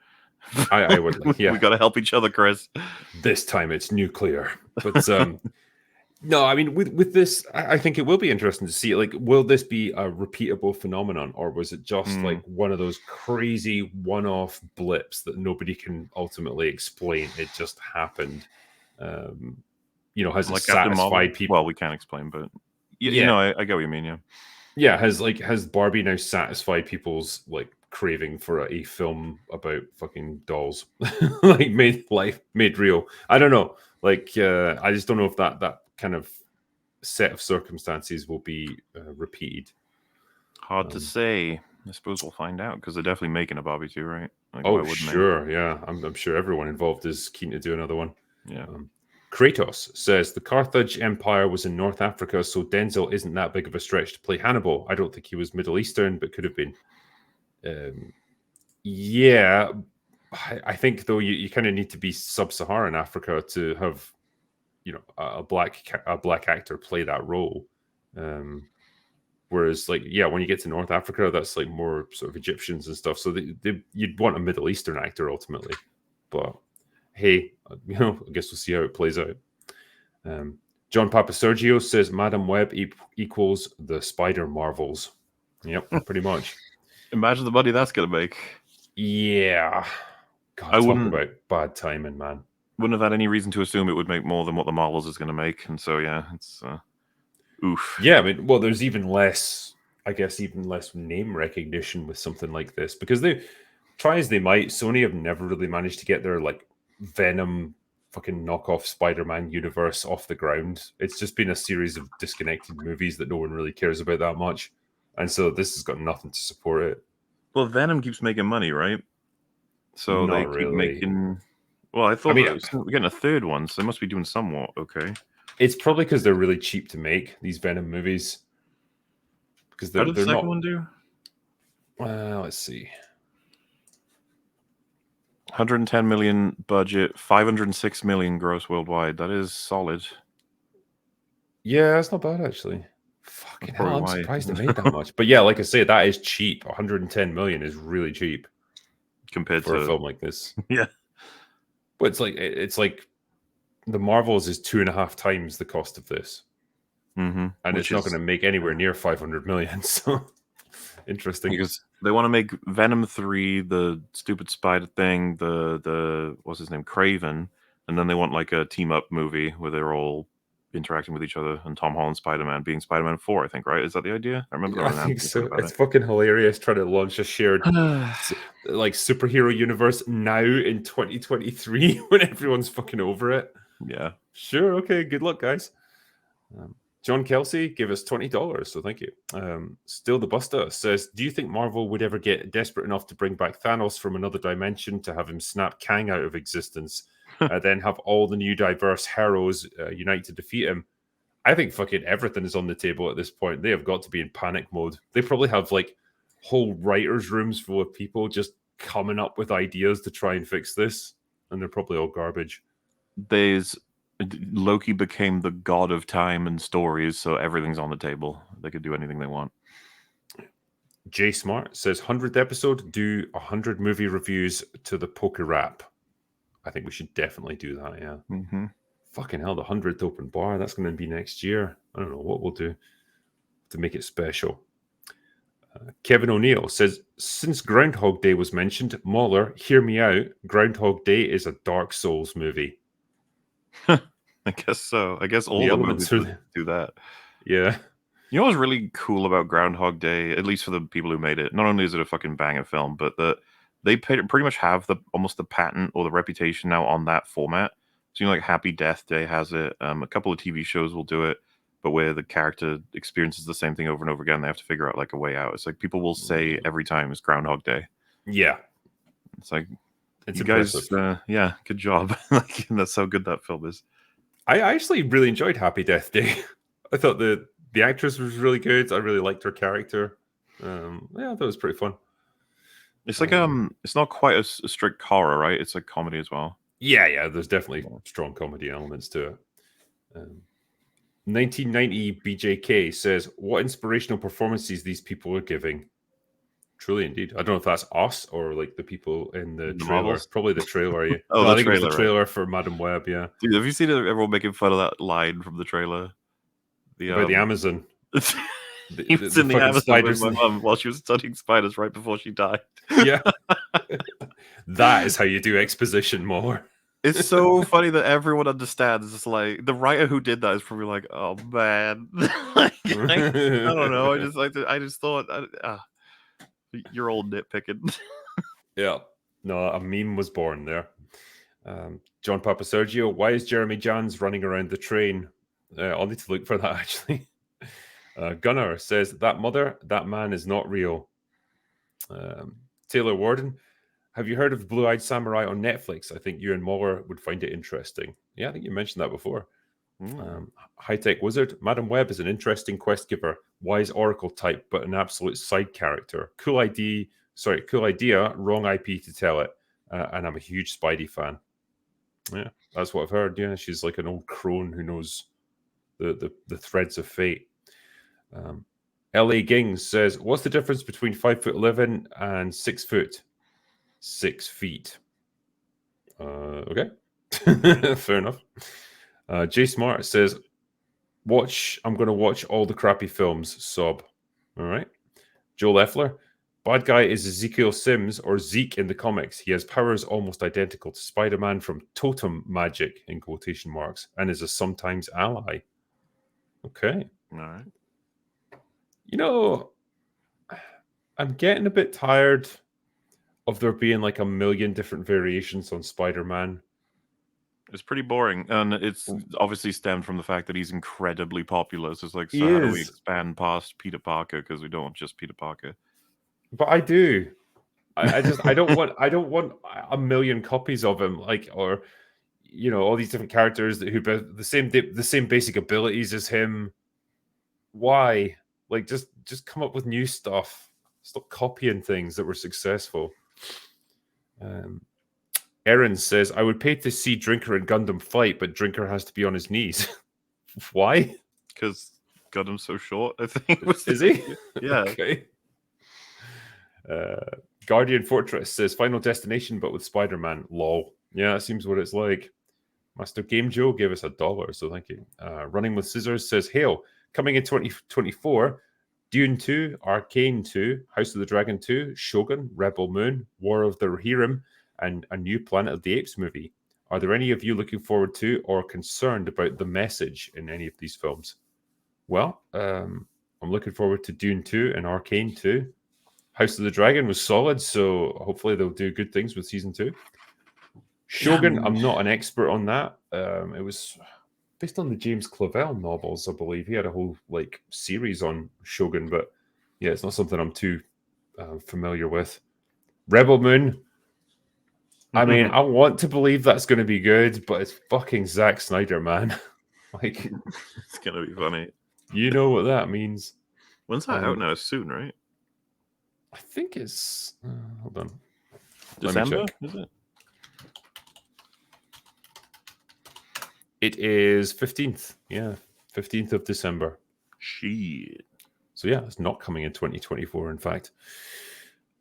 [SPEAKER 1] I would. Yeah,
[SPEAKER 2] we got to help each other, Chris.
[SPEAKER 1] This time it's nuclear. But no, I mean, with this, I think it will be interesting to see. Like, will this be a repeatable phenomenon, or was it just like one of those crazy one-off blips that nobody can ultimately explain? It just happened. Has it
[SPEAKER 2] like Captain
[SPEAKER 1] satisfied
[SPEAKER 2] Marvel?
[SPEAKER 1] people?
[SPEAKER 2] Well, we can't explain, but yeah, I get what you mean.
[SPEAKER 1] Yeah. Has Barbie now satisfied people's like craving for a film about fucking dolls, like made real? I don't know. Like, I just don't know if that kind of set of circumstances will be repeated.
[SPEAKER 2] Hard to say. I suppose we'll find out because they're definitely making a Barbie 2, right? Like,
[SPEAKER 1] oh, sure. Yeah. I'm sure everyone involved is keen to do another one.
[SPEAKER 2] Yeah.
[SPEAKER 1] Kratos says the Carthage Empire was in North Africa, so Denzel isn't that big of a stretch to play Hannibal. I don't think he was Middle Eastern, but could have been. Yeah. I think, though, you kind of need to be sub-Saharan Africa to have, a black actor play that role. Whereas, like, yeah, when you get to North Africa, that's like more sort of Egyptians and stuff. So you'd want a Middle Eastern actor ultimately. But hey, I guess we'll see how it plays out. John Papa Sergio says Madam Web equals the Spider Marvels. Yep, pretty much.
[SPEAKER 2] Imagine the money that's going to make.
[SPEAKER 1] Yeah. God, talk about bad timing, man.
[SPEAKER 2] Wouldn't have had any reason to assume it would make more than what the Marvels is going to make. And so, yeah, it's oof.
[SPEAKER 1] Yeah, I mean, well, there's even less name recognition with something like this because they try as they might, Sony have never really managed to get their like Venom fucking knockoff Spider-Man universe off the ground. It's just been a series of disconnected movies that no one really cares about that much. And so this has got nothing to support it.
[SPEAKER 2] Well, Venom keeps making money, right? So
[SPEAKER 1] Not
[SPEAKER 2] they keep
[SPEAKER 1] really.
[SPEAKER 2] making... Well, I thought we're getting a third one, so they must be doing somewhat okay.
[SPEAKER 1] It's probably because they're really cheap to make, these Venom movies. Because
[SPEAKER 2] how did the second one do?
[SPEAKER 1] Let's see.
[SPEAKER 2] 110 million budget, 506 million gross worldwide. That is solid.
[SPEAKER 1] Yeah, that's not bad actually. Fucking hell, I'm surprised they made that much. But yeah, like I say, that is cheap. 110 million is really cheap
[SPEAKER 2] compared
[SPEAKER 1] for
[SPEAKER 2] to
[SPEAKER 1] a film like this.
[SPEAKER 2] Yeah,
[SPEAKER 1] but it's like the Marvels is 2.5 times the cost of this, and it's not going to make anywhere near 500 million. So interesting,
[SPEAKER 2] because they want to make Venom 3, the stupid spider thing, the what's his name, Craven, and then they want like a team up movie where they're all interacting with each other, and Tom Holland Spider-Man being Spider-Man 4, I think, right? Is that the idea? I remember.
[SPEAKER 1] I think so. It's fucking hilarious trying to launch a shared like superhero universe now in 2023 when everyone's fucking over it.
[SPEAKER 2] Yeah,
[SPEAKER 1] sure, okay, good luck, guys. John Kelsey gave us $20, so thank you. Still the Buster says, do you think Marvel would ever get desperate enough to bring back Thanos from another dimension to have him snap Kang out of existence, then have all the new diverse heroes unite to defeat him? I think fucking everything is on the table at this point. They have got to be in panic mode. They probably have like whole writers' rooms full of people just coming up with ideas to try and fix this, and they're probably all garbage.
[SPEAKER 2] Loki became the god of time and stories, so everything's on the table. They could do anything they want.
[SPEAKER 1] Jay Smart says 100th episode, do 100 movie reviews to the poker rap. I think we should definitely do that. Yeah. Fucking hell, the 100th open bar. That's going to be next year. I don't know what we'll do to make it special. Kevin O'Neill says, since Groundhog Day was mentioned, Mauler, hear me out. Groundhog Day is a Dark Souls movie.
[SPEAKER 2] I guess so. I guess all the movies do that.
[SPEAKER 1] Yeah.
[SPEAKER 2] You know what's really cool about Groundhog Day, at least for the people who made it? Not only is it a fucking banger film, but they pretty much have almost the patent or the reputation now on that format. So, like Happy Death Day has it. A couple of TV shows will do it, but where the character experiences the same thing over and over again, they have to figure out like a way out. It's like people will say every time it's Groundhog Day.
[SPEAKER 1] Yeah.
[SPEAKER 2] It's like,
[SPEAKER 1] it's
[SPEAKER 2] you impressive. Guys, yeah, good job. Like, that's how good that film is.
[SPEAKER 1] I actually really enjoyed Happy Death Day. I thought the actress was really good. I really liked her character. Yeah, I thought it was pretty fun.
[SPEAKER 2] It's like it's not quite a strict horror, right? It's like comedy as well.
[SPEAKER 1] Yeah. There's definitely strong comedy elements to it. 1990 BJK says, what inspirational performances these people are giving. Truly, indeed. I don't know if that's us or like the people in the trailer.
[SPEAKER 2] Marvels?
[SPEAKER 1] Probably the trailer. Yeah.
[SPEAKER 2] Oh,
[SPEAKER 1] no,
[SPEAKER 2] the
[SPEAKER 1] I think
[SPEAKER 2] trailer,
[SPEAKER 1] it was the trailer for Madam Web. Yeah.
[SPEAKER 2] Dude, have you seen everyone making fun of that line from the trailer?
[SPEAKER 1] About the Amazon.
[SPEAKER 2] He was in the Amazon with my mum while she was studying spiders right before she died.
[SPEAKER 1] Yeah. That is how you do exposition more.
[SPEAKER 2] It's so funny that everyone understands. It's like the writer who did that is probably like, "Oh man," like, I don't know. I just thought, you're all nitpicking.
[SPEAKER 1] Yeah, no, a meme was born there. John Papa Sergio, why is Jeremy Jans running around the train? I'll need to look for that actually. Gunnar says that man is not real. Taylor Warden, have you heard of Blue Eyed Samurai on Netflix? I think you and Muller would find it interesting. Yeah, I think you mentioned that before. High Tech Wizard, Madam Web is an interesting quest giver, wise Oracle type, but an absolute side character. Cool idea, wrong IP to tell it. And I'm a huge Spidey fan. Yeah, that's what I've heard. Yeah, she's like an old crone who knows the threads of fate. L.A. Gings says, what's the difference between 5'11" and 6 foot? 6 feet. Okay. Fair enough. Jay Smart says, I'm going to watch all the crappy films, sob. All right. Joe Leffler, bad guy is Ezekiel Sims or Zeke in the comics. He has powers almost identical to Spider-Man from Totem Magic, in quotation marks, and is a sometimes ally. Okay.
[SPEAKER 2] All right.
[SPEAKER 1] You know, I'm getting a bit tired of there being like a million different variations on Spider-Man.
[SPEAKER 2] It's pretty boring, and it's obviously stemmed from the fact that he's incredibly popular. So it's like, how do we expand past Peter Parker because we don't want just Peter Parker?
[SPEAKER 1] But I do. I don't want a million copies of him, like, or all these different characters who have the same basic abilities as him. Why? Like, just come up with new stuff. Stop copying things that were successful. Aaron says, I would pay to see Drinker and Gundam fight, but Drinker has to be on his knees. Why?
[SPEAKER 2] Because Gundam's so short, I think.
[SPEAKER 1] Is he?
[SPEAKER 2] Yeah.
[SPEAKER 1] Okay. Guardian Fortress says, Final Destination, but with Spider-Man. Lol. Yeah, that seems what it's like. Master Game Joe gave us $1, so thank you. Running with Scissors says, Hail, coming in 2024, Dune 2, Arcane 2, House of the Dragon 2, Shogun, Rebel Moon, War of the Rohirrim, and a new Planet of the Apes movie. Are there any of you looking forward to or concerned about the message in any of these films? Well, I'm looking forward to Dune 2 and Arcane 2. House of the Dragon was solid, so hopefully they'll do good things with season 2. Shogun, I'm not an expert on that. It was based on the James Clavell novels, I believe. He had a whole series on Shogun, but yeah, it's not something I'm too familiar with. Rebel Moon, I mean, I want to believe that's going to be good, but it's fucking Zack Snyder, man.
[SPEAKER 2] It's going to be funny.
[SPEAKER 1] You know what that means.
[SPEAKER 2] When's that out now? Soon, right?
[SPEAKER 1] I think it's... hold on.
[SPEAKER 2] December, is it?
[SPEAKER 1] It is 15th. Yeah, 15th of December.
[SPEAKER 2] Shit.
[SPEAKER 1] So yeah, it's not coming in 2024, in fact.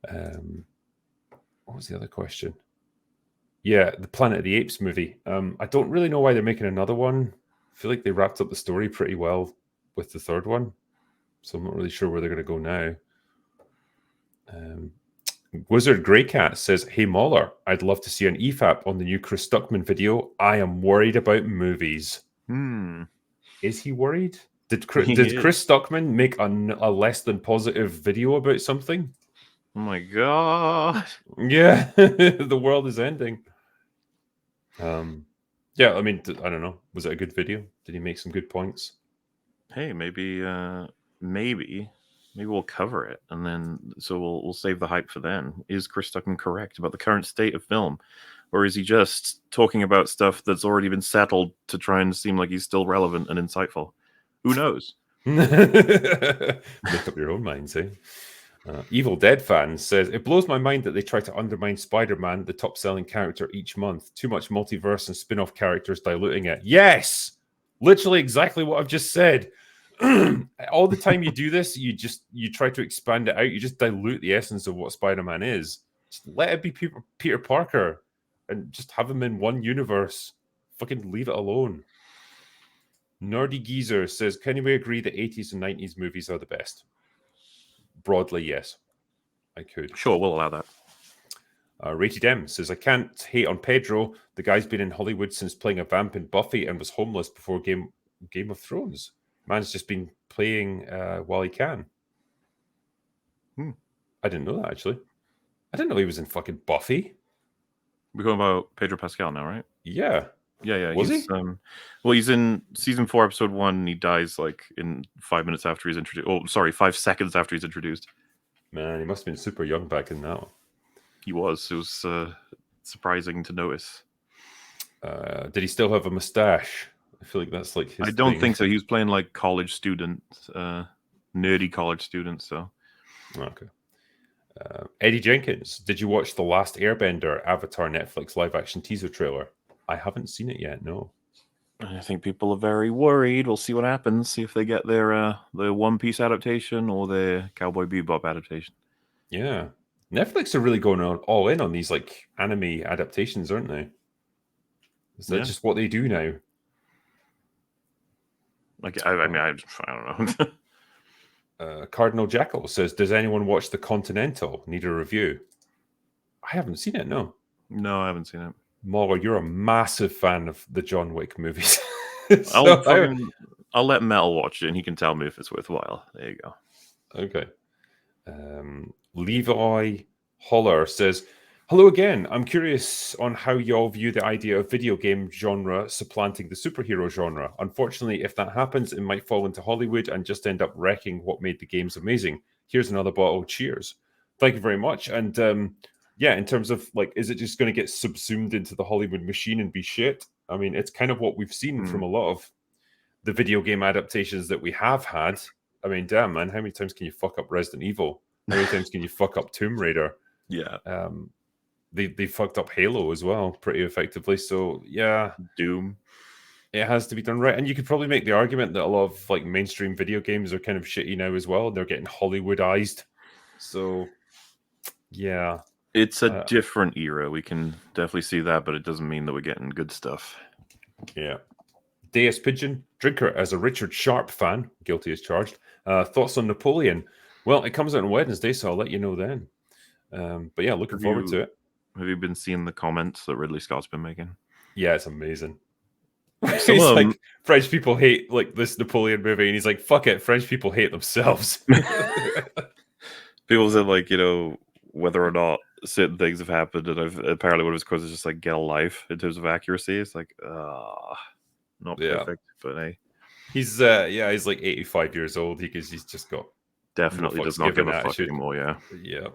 [SPEAKER 1] What was the other question? Yeah, the Planet of the Apes movie. I don't really know why they're making another one. I feel like they wrapped up the story pretty well with the third one. So I'm not really sure where they're going to go now. Wizard Greycat says, Hey Mauler, I'd love to see an EFAP on the new Chris Stuckman video. I am worried about movies. Is he worried? Did Chris Stuckman make a less than positive video about something?
[SPEAKER 2] Oh my god.
[SPEAKER 1] Yeah, the world is ending. Yeah, I mean, I don't know. Was it a good video? Did he make some good points?
[SPEAKER 2] Hey, maybe we'll cover it, and then so we'll save the hype for then. Is Chris Stuckman correct about the current state of film, or is he just talking about stuff that's already been settled to try and seem like he's still relevant and insightful? Who knows?
[SPEAKER 1] Make up your own minds, eh? Evil Dead fan says, it blows my mind that they try to undermine Spider-Man, the top-selling character, each month. Too much multiverse and spin-off characters diluting it. Yes! Literally exactly what I've just said. all the time you do this, you try to expand it out. You just dilute the essence of what Spider-Man is. Just let it be Peter Parker, and just have him in one universe. Fucking leave it alone. Nerdy Geezer says, "Can we agree that 80s and 90s movies are the best?" Broadly, yes. I could.
[SPEAKER 2] Sure, we'll allow that.
[SPEAKER 1] Rated M says, "I can't hate on Pedro. The guy's been in Hollywood since playing a vamp in Buffy and was homeless before Game of Thrones. Man's just been playing while he can." I didn't know that, actually. I didn't know he was in fucking Buffy.
[SPEAKER 2] We're talking about Pedro Pascal now, right?
[SPEAKER 1] Yeah.
[SPEAKER 2] Yeah.
[SPEAKER 1] Was he?
[SPEAKER 2] Well, he's in season 4, episode 1, and he dies like in 5 minutes after he's introduced. Oh, sorry, 5 seconds after he's introduced.
[SPEAKER 1] Man, he must have been super young back in that one.
[SPEAKER 2] He was. It was surprising to notice.
[SPEAKER 1] Did he still have a mustache? I feel like that's like his
[SPEAKER 2] I don't
[SPEAKER 1] thing.
[SPEAKER 2] think so. He was playing like college student, nerdy college student, so.
[SPEAKER 1] Okay. Eddie Jenkins, did you watch The Last Airbender Avatar Netflix live-action teaser trailer? I haven't seen it yet, no.
[SPEAKER 2] I think people are very worried. We'll see what happens. See if they get their One Piece adaptation or their Cowboy Bebop adaptation.
[SPEAKER 1] Yeah. Netflix are really going all in on these like anime adaptations, aren't they? Is that just what they do now?
[SPEAKER 2] Like, I mean, I don't know.
[SPEAKER 1] Cardinal Jackal says, "Does anyone watch The Continental? Need a review?" I haven't seen it, no.
[SPEAKER 2] No, I haven't seen it.
[SPEAKER 1] Mauler, you're a massive fan of the John Wick movies.
[SPEAKER 2] I'll let Metal watch it, and he can tell me if it's worthwhile. There you go.
[SPEAKER 1] Okay. Levi Holler says, "Hello again. I'm curious on how y'all view the idea of video game genre supplanting the superhero genre. Unfortunately, if that happens, it might fall into Hollywood and just end up wrecking what made the games amazing. Here's another bottle. Cheers." Thank you very much. And yeah, in terms of like, is it just going to get subsumed into the Hollywood machine and be shit? I mean, it's kind of what we've seen from a lot of the video game adaptations that we have had. I mean, damn, man, how many times can you fuck up Resident Evil? How many times can you fuck up Tomb Raider?
[SPEAKER 2] Yeah.
[SPEAKER 1] They fucked up Halo as well pretty effectively. So yeah,
[SPEAKER 2] Doom.
[SPEAKER 1] It has to be done right. And you could probably make the argument that a lot of like mainstream video games are kind of shitty now as well. They're getting Hollywoodized. So yeah.
[SPEAKER 2] It's a different era. We can definitely see that, but it doesn't mean that we're getting good stuff.
[SPEAKER 1] Yeah. Deus Pigeon, Drinker, as a Richard Sharp fan, guilty as charged. Thoughts on Napoleon? Well, it comes out on Wednesday, so I'll let you know then. But yeah, looking forward to it.
[SPEAKER 2] Have you been seeing the comments that Ridley Scott's been making?
[SPEAKER 1] Yeah, it's amazing. He's like, French people hate like this Napoleon movie, and he's like, fuck it, French people hate themselves.
[SPEAKER 2] People said like, whether or not certain things have happened, and apparently one of his quotes is just like, get a life in terms of accuracy. It's like, not perfect, but hey.
[SPEAKER 1] He's he's like 85 years old because he's just got
[SPEAKER 2] definitely does not give a fuck anymore.
[SPEAKER 1] Yeah.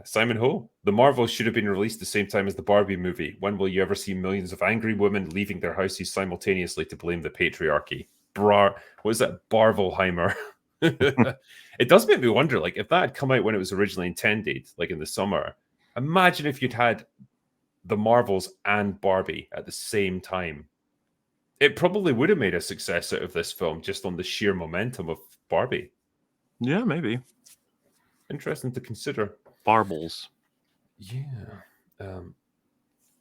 [SPEAKER 1] Simon Ho, the Marvels should have been released the same time as the Barbie movie. When will you ever see millions of angry women leaving their houses simultaneously to blame the patriarchy? What is that? Barvelheimer. It does make me wonder, like, if that had come out when it was originally intended, like in the summer, imagine if you'd had the Marvels and Barbie at the same time. It probably would have made a success out of this film just on the sheer momentum of Barbie.
[SPEAKER 2] Yeah, maybe.
[SPEAKER 1] Interesting to consider.
[SPEAKER 2] Barbles.
[SPEAKER 1] Yeah.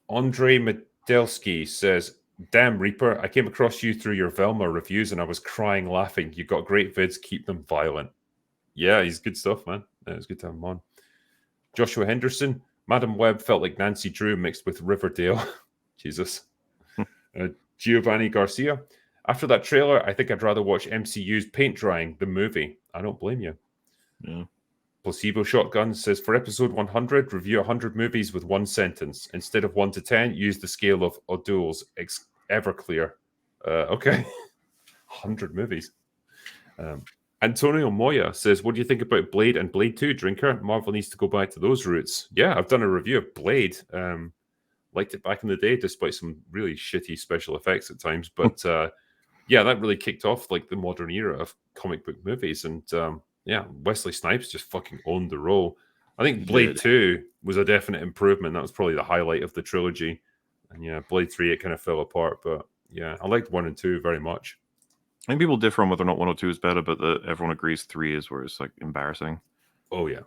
[SPEAKER 1] Andre Medelsky says, damn, Reaper, I came across you through your Velma reviews and I was crying laughing. You got great vids, keep them violent. Yeah, he's good stuff, man. It's good to have him on. Joshua Henderson, Madam Web felt like Nancy Drew mixed with Riverdale. Jesus. Giovanni Garcia, after that trailer, I think I'd rather watch MCU's paint drying, the movie. I don't blame you.
[SPEAKER 2] Yeah.
[SPEAKER 1] Placebo Shotgun says, for episode 100, review 100 movies with one sentence. Instead of 1 to 10, use the scale of O'Doul's Everclear. Okay. 100 movies. Antonio Moya says, what do you think about Blade and Blade 2, Drinker? Marvel needs to go back to those roots. Yeah, I've done a review of Blade. Liked it back in the day, despite some really shitty special effects at times. But yeah, that really kicked off like the modern era of comic book movies. And yeah, Wesley Snipes just fucking owned the role. I think Blade 2 was a definite improvement. That was probably the highlight of the trilogy. And yeah, Blade 3, it kind of fell apart. But yeah, I liked 1 and 2 very much.
[SPEAKER 2] I think people differ on whether or not 102 is better, but everyone agrees 3 is where it's like embarrassing.
[SPEAKER 1] Oh yeah,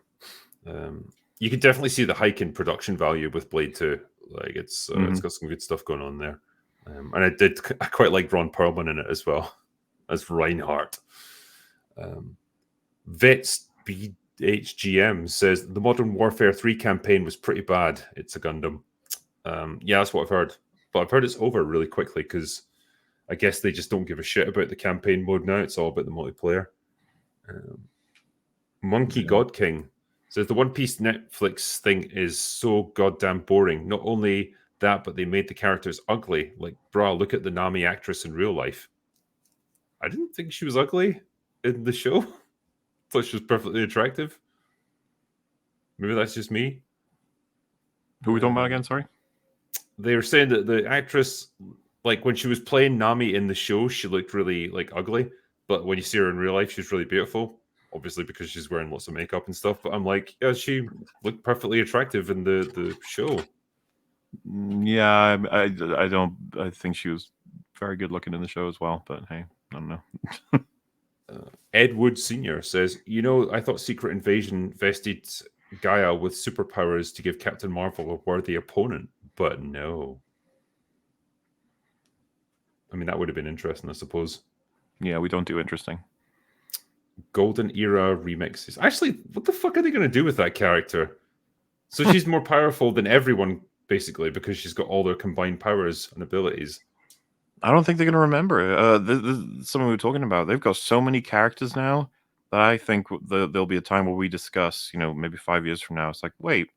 [SPEAKER 1] you can definitely see the hike in production value with Blade 2. Like it's got some good stuff going on there, and I quite like Ron Perlman in it as well as Reinhardt. Vets BHGM says the Modern Warfare 3 campaign was pretty bad. It's a Gundam. Yeah, that's what I've heard, but I've heard it's over really quickly because I guess they just don't give a shit about the campaign mode now. It's all about the multiplayer. Monkey God King says the One Piece Netflix thing is so goddamn boring. Not only that, but they made the characters ugly. Like, brah, look at the Nami actress in real life. I didn't think she was ugly in the show. Thought she was perfectly attractive. Maybe that's just me.
[SPEAKER 2] Who are we talking about again? Sorry.
[SPEAKER 1] They were saying that the actress, like when she was playing Nami in the show, she looked really like ugly. But when you see her in real life, she's really beautiful. Obviously, because she's wearing lots of makeup and stuff. But I'm like, yeah, she looked perfectly attractive in the show.
[SPEAKER 2] Yeah, I think she was very good looking in the show as well. But hey, I don't know.
[SPEAKER 1] Ed Wood Sr. says, I thought Secret Invasion vested Gaia with superpowers to give Captain Marvel a worthy opponent, but no. I mean, that would have been interesting, I suppose.
[SPEAKER 2] Yeah, we don't do interesting.
[SPEAKER 1] Golden Era remixes. Actually, what the fuck are they going to do with that character? So she's more powerful than everyone, basically, because she's got all their combined powers and abilities.
[SPEAKER 2] I don't think they're going to remember. Someone we were talking about, they've got so many characters now that I think there'll be a time where we discuss, maybe 5 years from now. It's like, wait,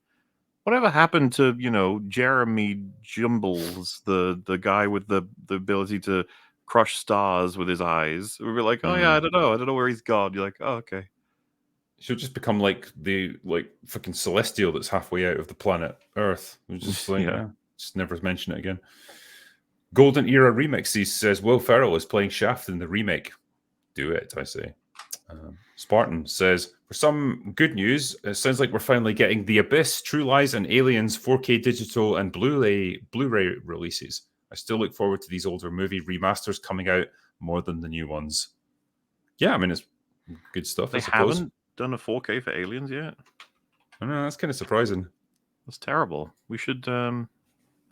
[SPEAKER 2] whatever happened to, Jeremy Jumbles, the guy with the ability to crush stars with his eyes? We're like, oh yeah, I don't know where he's gone. You're like, oh, okay.
[SPEAKER 1] She'll just become like the fucking celestial that's halfway out of the planet Earth. Just like, just never mention it again. Golden Era Remixes says Will Ferrell is playing Shaft in the remake. Do it, I say. Spartan says, for some good news, it sounds like we're finally getting The Abyss, True Lies, and Aliens 4K digital and Blu-ray releases. I still look forward to these older movie remasters coming out more than the new ones. Yeah, I mean, it's good stuff, I suppose.
[SPEAKER 2] Haven't done a 4K for Aliens yet?
[SPEAKER 1] I know, that's kind of surprising.
[SPEAKER 2] That's terrible. We should, I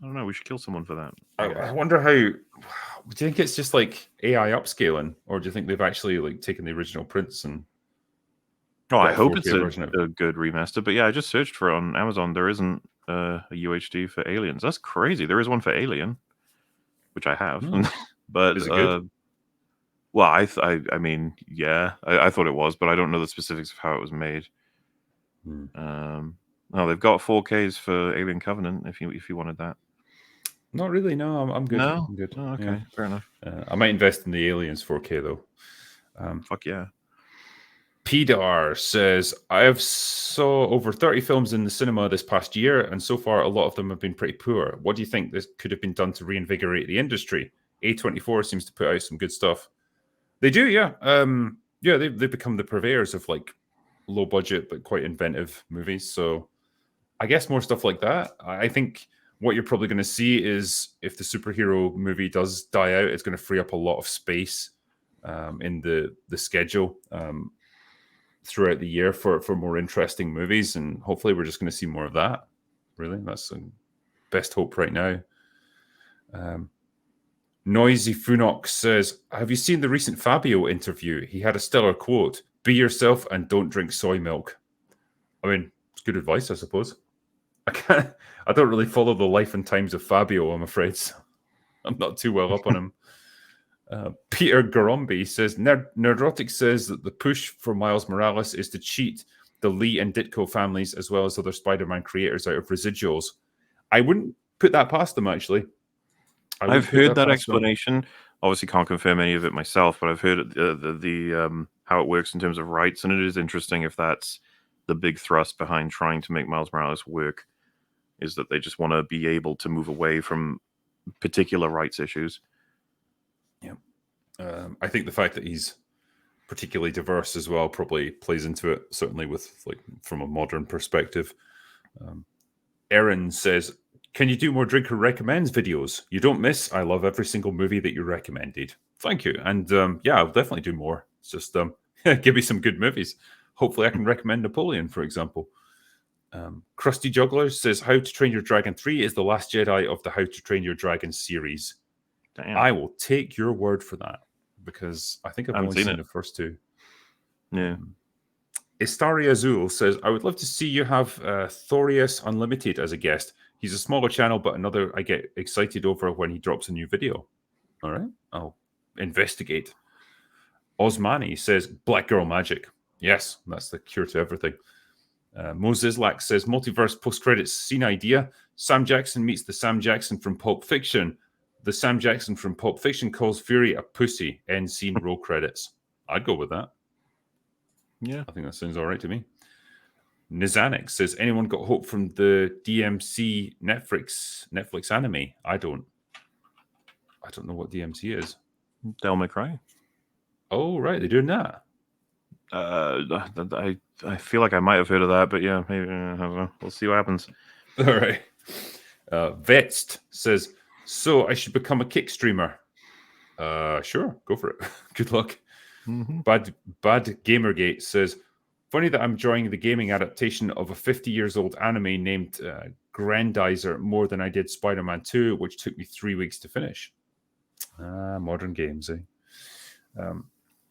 [SPEAKER 2] don't know, we should kill someone for that.
[SPEAKER 1] I wonder how, do you think it's just like AI upscaling, or do you think they've actually like taken the original prints and...
[SPEAKER 2] Oh, I hope it's a good remaster. But yeah, I just searched for it on Amazon. There isn't a UHD for Aliens. That's crazy. There is one for Alien, which I have. But
[SPEAKER 1] is it good?
[SPEAKER 2] Well, I mean, yeah, I thought it was, but I don't know the specifics of how it was made. No, they've got 4Ks for Alien Covenant. If you wanted that.
[SPEAKER 1] Not really. No, I'm good.
[SPEAKER 2] No,
[SPEAKER 1] I'm good.
[SPEAKER 2] Oh, okay, fair enough.
[SPEAKER 1] I might invest in the Aliens 4K though.
[SPEAKER 2] Fuck yeah.
[SPEAKER 1] PDAR says, I have saw over 30 films in the cinema this past year, and so far a lot of them have been pretty poor. What do you think this could have been done to reinvigorate the industry? A24 seems to put out some good stuff. They do, yeah. They've become the purveyors of like low budget but quite inventive movies. So I guess more stuff like that. I think what you're probably going to see is if the superhero movie does die out, it's going to free up a lot of space in the schedule throughout the year for more interesting movies, and hopefully we're just going to see more of that. Really, that's the best hope right now. Noisy Funox says, have you seen the recent Fabio interview? He had a stellar quote, be yourself and don't drink soy milk. I mean, it's good advice, I suppose. I don't really follow the life and times of Fabio, I'm afraid. So I'm not too well up on him. Peter Garombi says, Nerdrotic says that the push for Miles Morales is to cheat the Lee and Ditko families as well as other Spider-Man creators out of residuals. I wouldn't put that past them, actually.
[SPEAKER 2] I've heard that explanation. Obviously can't confirm any of it myself, but I've heard the how it works in terms of rights, and it is interesting if that's the big thrust behind trying to make Miles Morales work, is that they just want to be able to move away from particular rights issues.
[SPEAKER 1] Yeah. I think the fact that he's particularly diverse as well probably plays into it, certainly with like from a modern perspective. Erin says, can you do more Drinker Recommends videos? You don't miss. I love every single movie that you recommended. Thank you. And yeah, I'll definitely do more. It's just give me some good movies. Hopefully, I can recommend Napoleon, for example. Krusty Juggler says, How to Train Your Dragon 3 is the last Jedi of the How to Train Your Dragon series.
[SPEAKER 2] Damn.
[SPEAKER 1] I will take your word for that because I think I've only seen the first two.
[SPEAKER 2] Yeah.
[SPEAKER 1] Istari Azul says, I would love to see you have Thorius Unlimited as a guest. He's a smaller channel, but another I get excited over when he drops a new video. All right, I'll investigate. Osmani says, Black Girl Magic. Yes, that's the cure to everything. Mozislak says, Multiverse post-credits scene idea. Sam Jackson meets the Sam Jackson from Pulp Fiction. The Sam Jackson from Pulp Fiction calls Fury a pussy. End scene, roll credits. I'd go with that.
[SPEAKER 2] Yeah.
[SPEAKER 1] I think that sounds all right to me. Nizanik says, anyone got hope from the DMC Netflix anime? I don't know what DMC is.
[SPEAKER 2] Devil May Cry.
[SPEAKER 1] Oh, right. They're doing that.
[SPEAKER 2] I feel like I might have heard of that, but yeah, maybe I don't know. We'll see what happens.
[SPEAKER 1] All right. Vetst says, so I should become a kick streamer. Sure, go for it. Good luck.
[SPEAKER 2] Mm-hmm.
[SPEAKER 1] Bad Gamergate says, funny that I'm enjoying the gaming adaptation of a 50 years old anime named Grandizer more than I did Spider-Man 2, which took me 3 weeks to finish. Modern games, eh?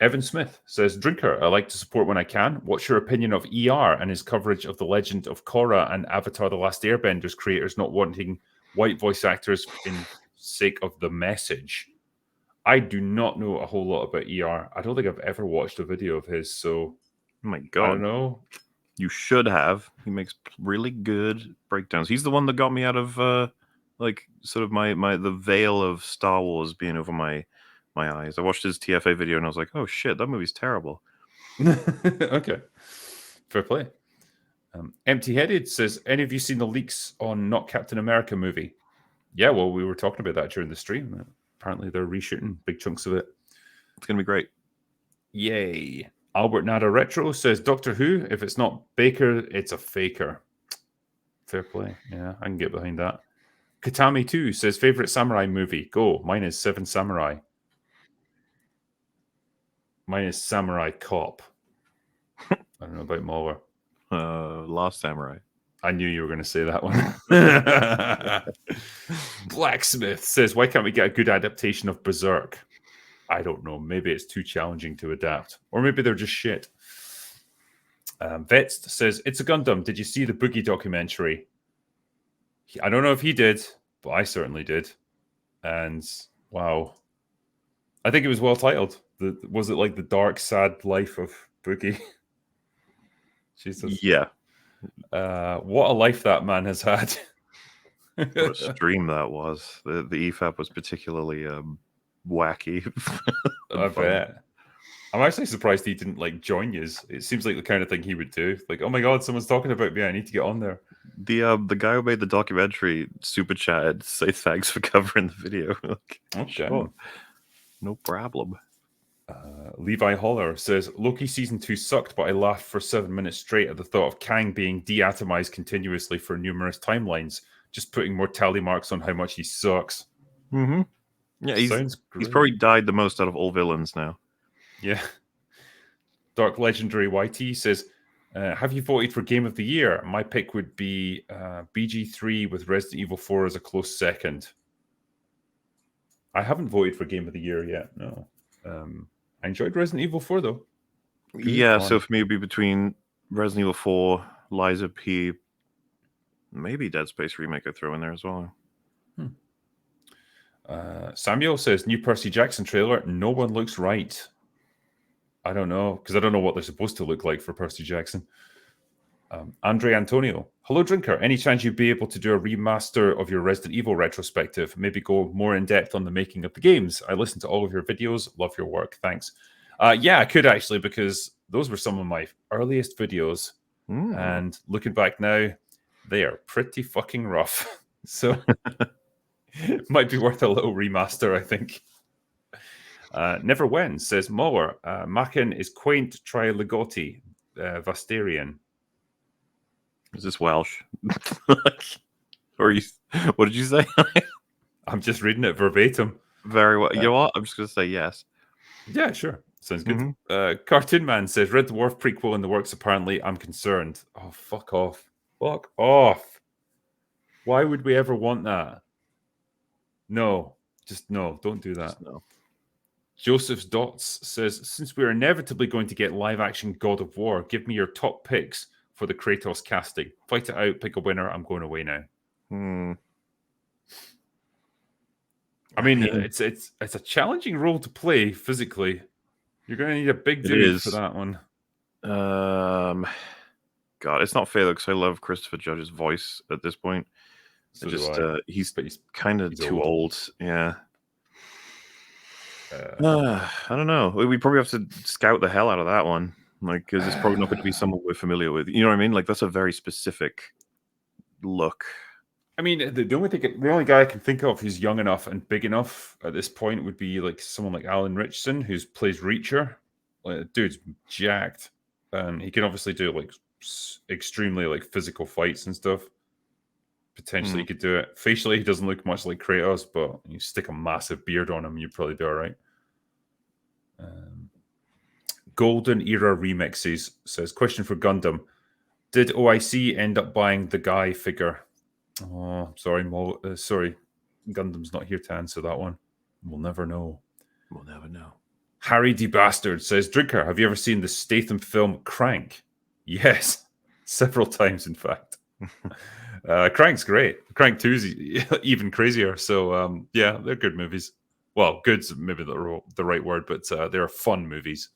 [SPEAKER 1] Evan Smith says, Drinker, I like to support when I can. What's your opinion of ER and his coverage of The Legend of Korra and Avatar The Last Airbender's creators not wanting white voice actors in sake of the message? I do not know a whole lot about ER. I don't think I've ever watched a video of his, so
[SPEAKER 2] oh my God.
[SPEAKER 1] I don't know.
[SPEAKER 2] You should have. He makes really good breakdowns. He's the one that got me out of like sort of the veil of Star Wars being over my eyes. I watched his TFA video and I was like, oh shit, that movie's terrible.
[SPEAKER 1] Okay. Fair play. Empty-Headed says, any of you seen the leaks on Not Captain America movie? Yeah, well, we were talking about that during the stream. Apparently they're reshooting big chunks of it.
[SPEAKER 2] It's going to be great.
[SPEAKER 1] Yay. Albert Nada Retro says, Doctor Who, if it's not Baker, it's a faker. Fair play. Yeah, I can get behind that. Katami 2 says, favorite samurai movie? Go. Mine is Seven Samurai. Mine is Samurai Cop. I don't know about Mauler.
[SPEAKER 2] Last Samurai.
[SPEAKER 1] I knew you were going to say that one. Blacksmith says, why can't we get a good adaptation of Berserk? I don't know. Maybe it's too challenging to adapt. Or maybe they're just shit. Vetst says, it's a Gundam. Did you see the Boogie documentary? I don't know if he did, but I certainly did. And wow. I think it was well titled. Was it like the dark, sad life of Boogie? Jesus.
[SPEAKER 2] Yeah.
[SPEAKER 1] What a life that man has had.
[SPEAKER 2] What a stream that was. The EFAP was particularly wacky.
[SPEAKER 1] I bet. I'm actually surprised he didn't like join you. It seems like the kind of thing he would do. Like, oh my god, someone's talking about me. I need to get on there.
[SPEAKER 2] The guy who made the documentary super chatted, say thanks for covering the video. Like,
[SPEAKER 1] okay.
[SPEAKER 2] Sure. No problem.
[SPEAKER 1] Levi Holler says, Loki season 2 sucked, but I laughed for 7 minutes straight at the thought of Kang being deatomized continuously for numerous timelines, just putting more tally marks on how much he sucks.
[SPEAKER 2] Mm-hmm. Yeah, he's probably died the most out of all villains now.
[SPEAKER 1] Yeah. Dark Legendary YT says, have you voted for Game of the Year? My pick would be BG3 with Resident Evil 4 as a close second. I haven't voted for Game of the Year yet, no. I enjoyed Resident Evil 4, though.
[SPEAKER 2] Yeah, so for me, it'd be between Resident Evil 4, Liza P, maybe Dead Space Remake I throw in there as well.
[SPEAKER 1] Samuel says, new Percy Jackson trailer, no one looks right. I don't know, because I don't know what they're supposed to look like for Percy Jackson. Andre Antonio, hello Drinker, any chance you'd be able to do a remaster of your Resident Evil retrospective, maybe go more in depth on the making of the games? I listened to all of your videos, love your work, thanks. Yeah, I could actually, because those were some of my earliest videos, and looking back now, they are pretty fucking rough. So it might be worth a little remaster, I think. Never When says, Mower, Machin is quaint triligoti, Vastarian.
[SPEAKER 2] Is this Welsh? Or what did you say?
[SPEAKER 1] I'm just reading it verbatim.
[SPEAKER 2] Very well. You know what? I'm just going to say yes.
[SPEAKER 1] Yeah, sure. Sounds good. Cartoon Man says, Red Dwarf prequel in the works, apparently. I'm concerned. Oh, fuck off. Fuck off. Why would we ever want that? No. Just no. Don't do that.
[SPEAKER 2] No.
[SPEAKER 1] Joseph's Dots says, since we're inevitably going to get live-action God of War, give me your top picks for the Kratos casting. Fight it out, pick a winner. I'm going away now. I mean, it's a challenging role to play physically. You're going to need a big dude for that one.
[SPEAKER 2] God, it's not fair because I love Christopher Judge's voice at this point. So he's kind of too old. Yeah. I don't know. We probably have to scout the hell out of that one, like, because it's probably not going to be someone we're familiar with. You know what I mean? Like, that's a very specific look.
[SPEAKER 1] I mean, the only guy I can think of who's young enough and big enough at this point would be like someone like Alan Richardson, who plays Reacher. Like, dude's jacked, and he can obviously do like extremely like physical fights and stuff. Potentially, he could do it. Facially, he doesn't look much like Kratos, but you stick a massive beard on him, you'd probably be all right. Golden Era Remixes says, question for Gundam. Did OIC end up buying the Guy figure? Oh, sorry, sorry. Gundam's not here to answer that one. We'll never know.
[SPEAKER 2] We'll never know.
[SPEAKER 1] Harry D. Bastard says, Drinker, have you ever seen the Statham film Crank? Yes. Several times, in fact. Crank's great. Crank 2 is even crazier. So, yeah, they're good movies. Well, good's maybe the right word, but they're fun movies.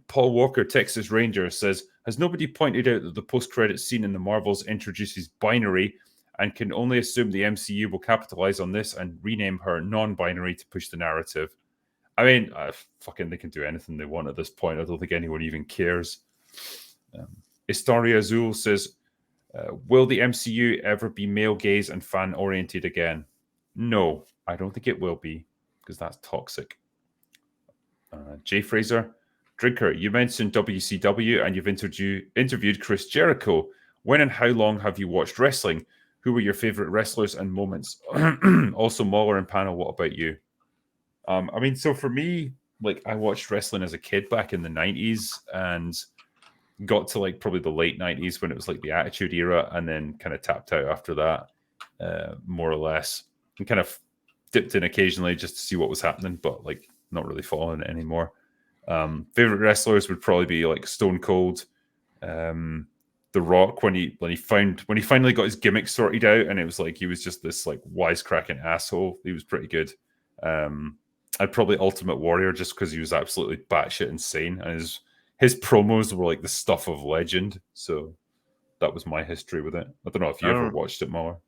[SPEAKER 1] Paul Walker, Texas Ranger, says, has nobody pointed out that the post-credit scene in the Marvels introduces binary and can only assume the MCU will capitalize on this and rename her non-binary to push the narrative? I mean, fucking they can do anything they want at this point. I don't think anyone even cares. Historia Azul says, will the MCU ever be male gaze and fan-oriented again? No, I don't think it will be, because that's toxic. Jay Fraser, Drinker, you mentioned WCW and you've interviewed Chris Jericho. When and how long have you watched wrestling? Who were your favorite wrestlers and moments? Also, Mauler and Panel, what about you? I mean, so for me, like, I watched wrestling as a kid back in the 90s and got to like probably the late 90s when it was like the Attitude Era, and then kind of tapped out after that, more or less, and kind of dipped in occasionally just to see what was happening, but like not really following it anymore. Favorite wrestlers would probably be like Stone Cold, The Rock, when he finally got his gimmick sorted out, and it was like he was just this like wisecracking asshole. He was pretty good. I'd probably Ultimate Warrior just because he was absolutely batshit insane, and his promos were like the stuff of legend. So that was my history with it. I don't know if you ever watched it more.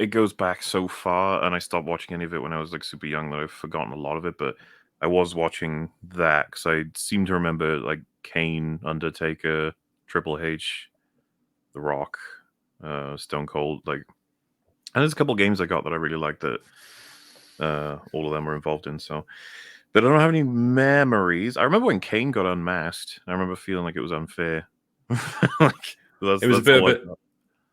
[SPEAKER 2] It goes back so far, and I stopped watching any of it when I was like super young that I've forgotten a lot of it. But I was watching that because I seem to remember like Kane, Undertaker, Triple H, The Rock, Stone Cold. Like, and there's a couple games I got that I really liked that all of them were involved in. So, but I don't have any memories. I remember when Kane got unmasked. I remember feeling like it was unfair.
[SPEAKER 1] Like, it was a bit of it.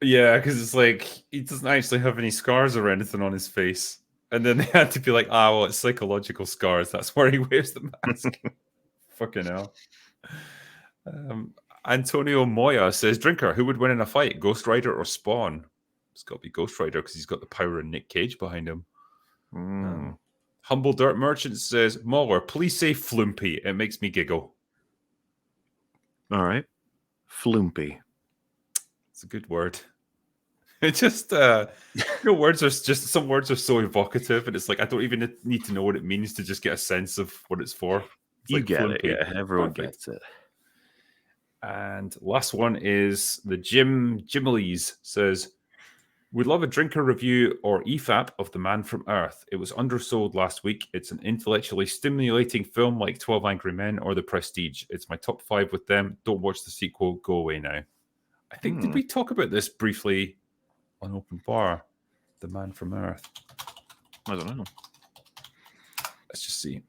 [SPEAKER 1] Yeah, because it's like he doesn't actually have any scars or anything on his face. And then they had to be like, well, it's psychological scars. That's where he wears the mask. Fucking hell. Antonio Moya says, Drinker, who would win in a fight, Ghost Rider or Spawn? It's got to be Ghost Rider because he's got the power of Nick Cage behind him. Humble Dirt Merchant says, Mauler, please say Flumpy. It makes me giggle.
[SPEAKER 2] All right. Flumpy.
[SPEAKER 1] It's a good word. It just, words are just, some words are so evocative, and it's like, I don't even need to know what it means to just get a sense of what it's for. It's
[SPEAKER 2] you
[SPEAKER 1] like
[SPEAKER 2] get
[SPEAKER 1] Flumpy.
[SPEAKER 2] it. Yeah, everyone gets it.
[SPEAKER 1] And last one is the Jimleys says, would love a Drinker review or EFAP of The Man from Earth. It was undersold last week. It's an intellectually stimulating film like 12 Angry Men or The Prestige. It's my top 5 with them. Don't watch the sequel. Go away now. I think, did we talk about this briefly on Open Bar? The Man from Earth.
[SPEAKER 2] I don't know.
[SPEAKER 1] Let's just see.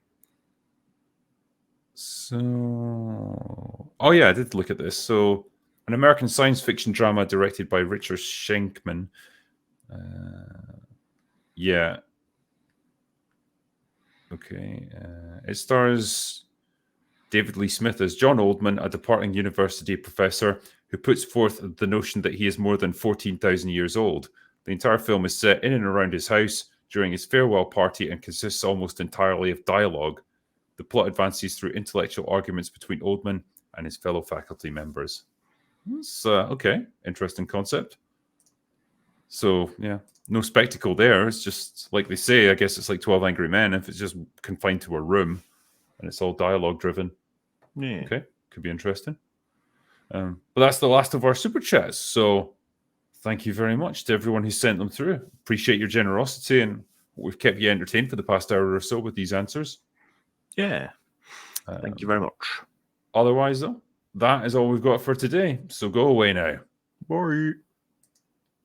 [SPEAKER 1] So, oh yeah, I did look at this. So, an American science fiction drama directed by Richard Schenkman. Yeah. Okay. It stars David Lee Smith as John Oldman, a departing university professor who puts forth the notion that he is more than 14,000 years old. The entire film is set in and around his house during his farewell party and consists almost entirely of dialogue. The plot advances through intellectual arguments between Oldman and his fellow faculty members. It's okay, interesting concept. So, yeah, no spectacle there. It's just, like they say, I guess it's like 12 Angry Men if it's just confined to a room and it's all dialogue driven.
[SPEAKER 2] Yeah.
[SPEAKER 1] Okay, could be interesting. But that's the last of our super chats. So thank you very much to everyone who sent them through. Appreciate your generosity, and we've kept you entertained for the past hour or so with these answers.
[SPEAKER 2] Yeah. Thank you very much.
[SPEAKER 1] Otherwise, though, that is all we've got for today. So go away now.
[SPEAKER 2] Bye.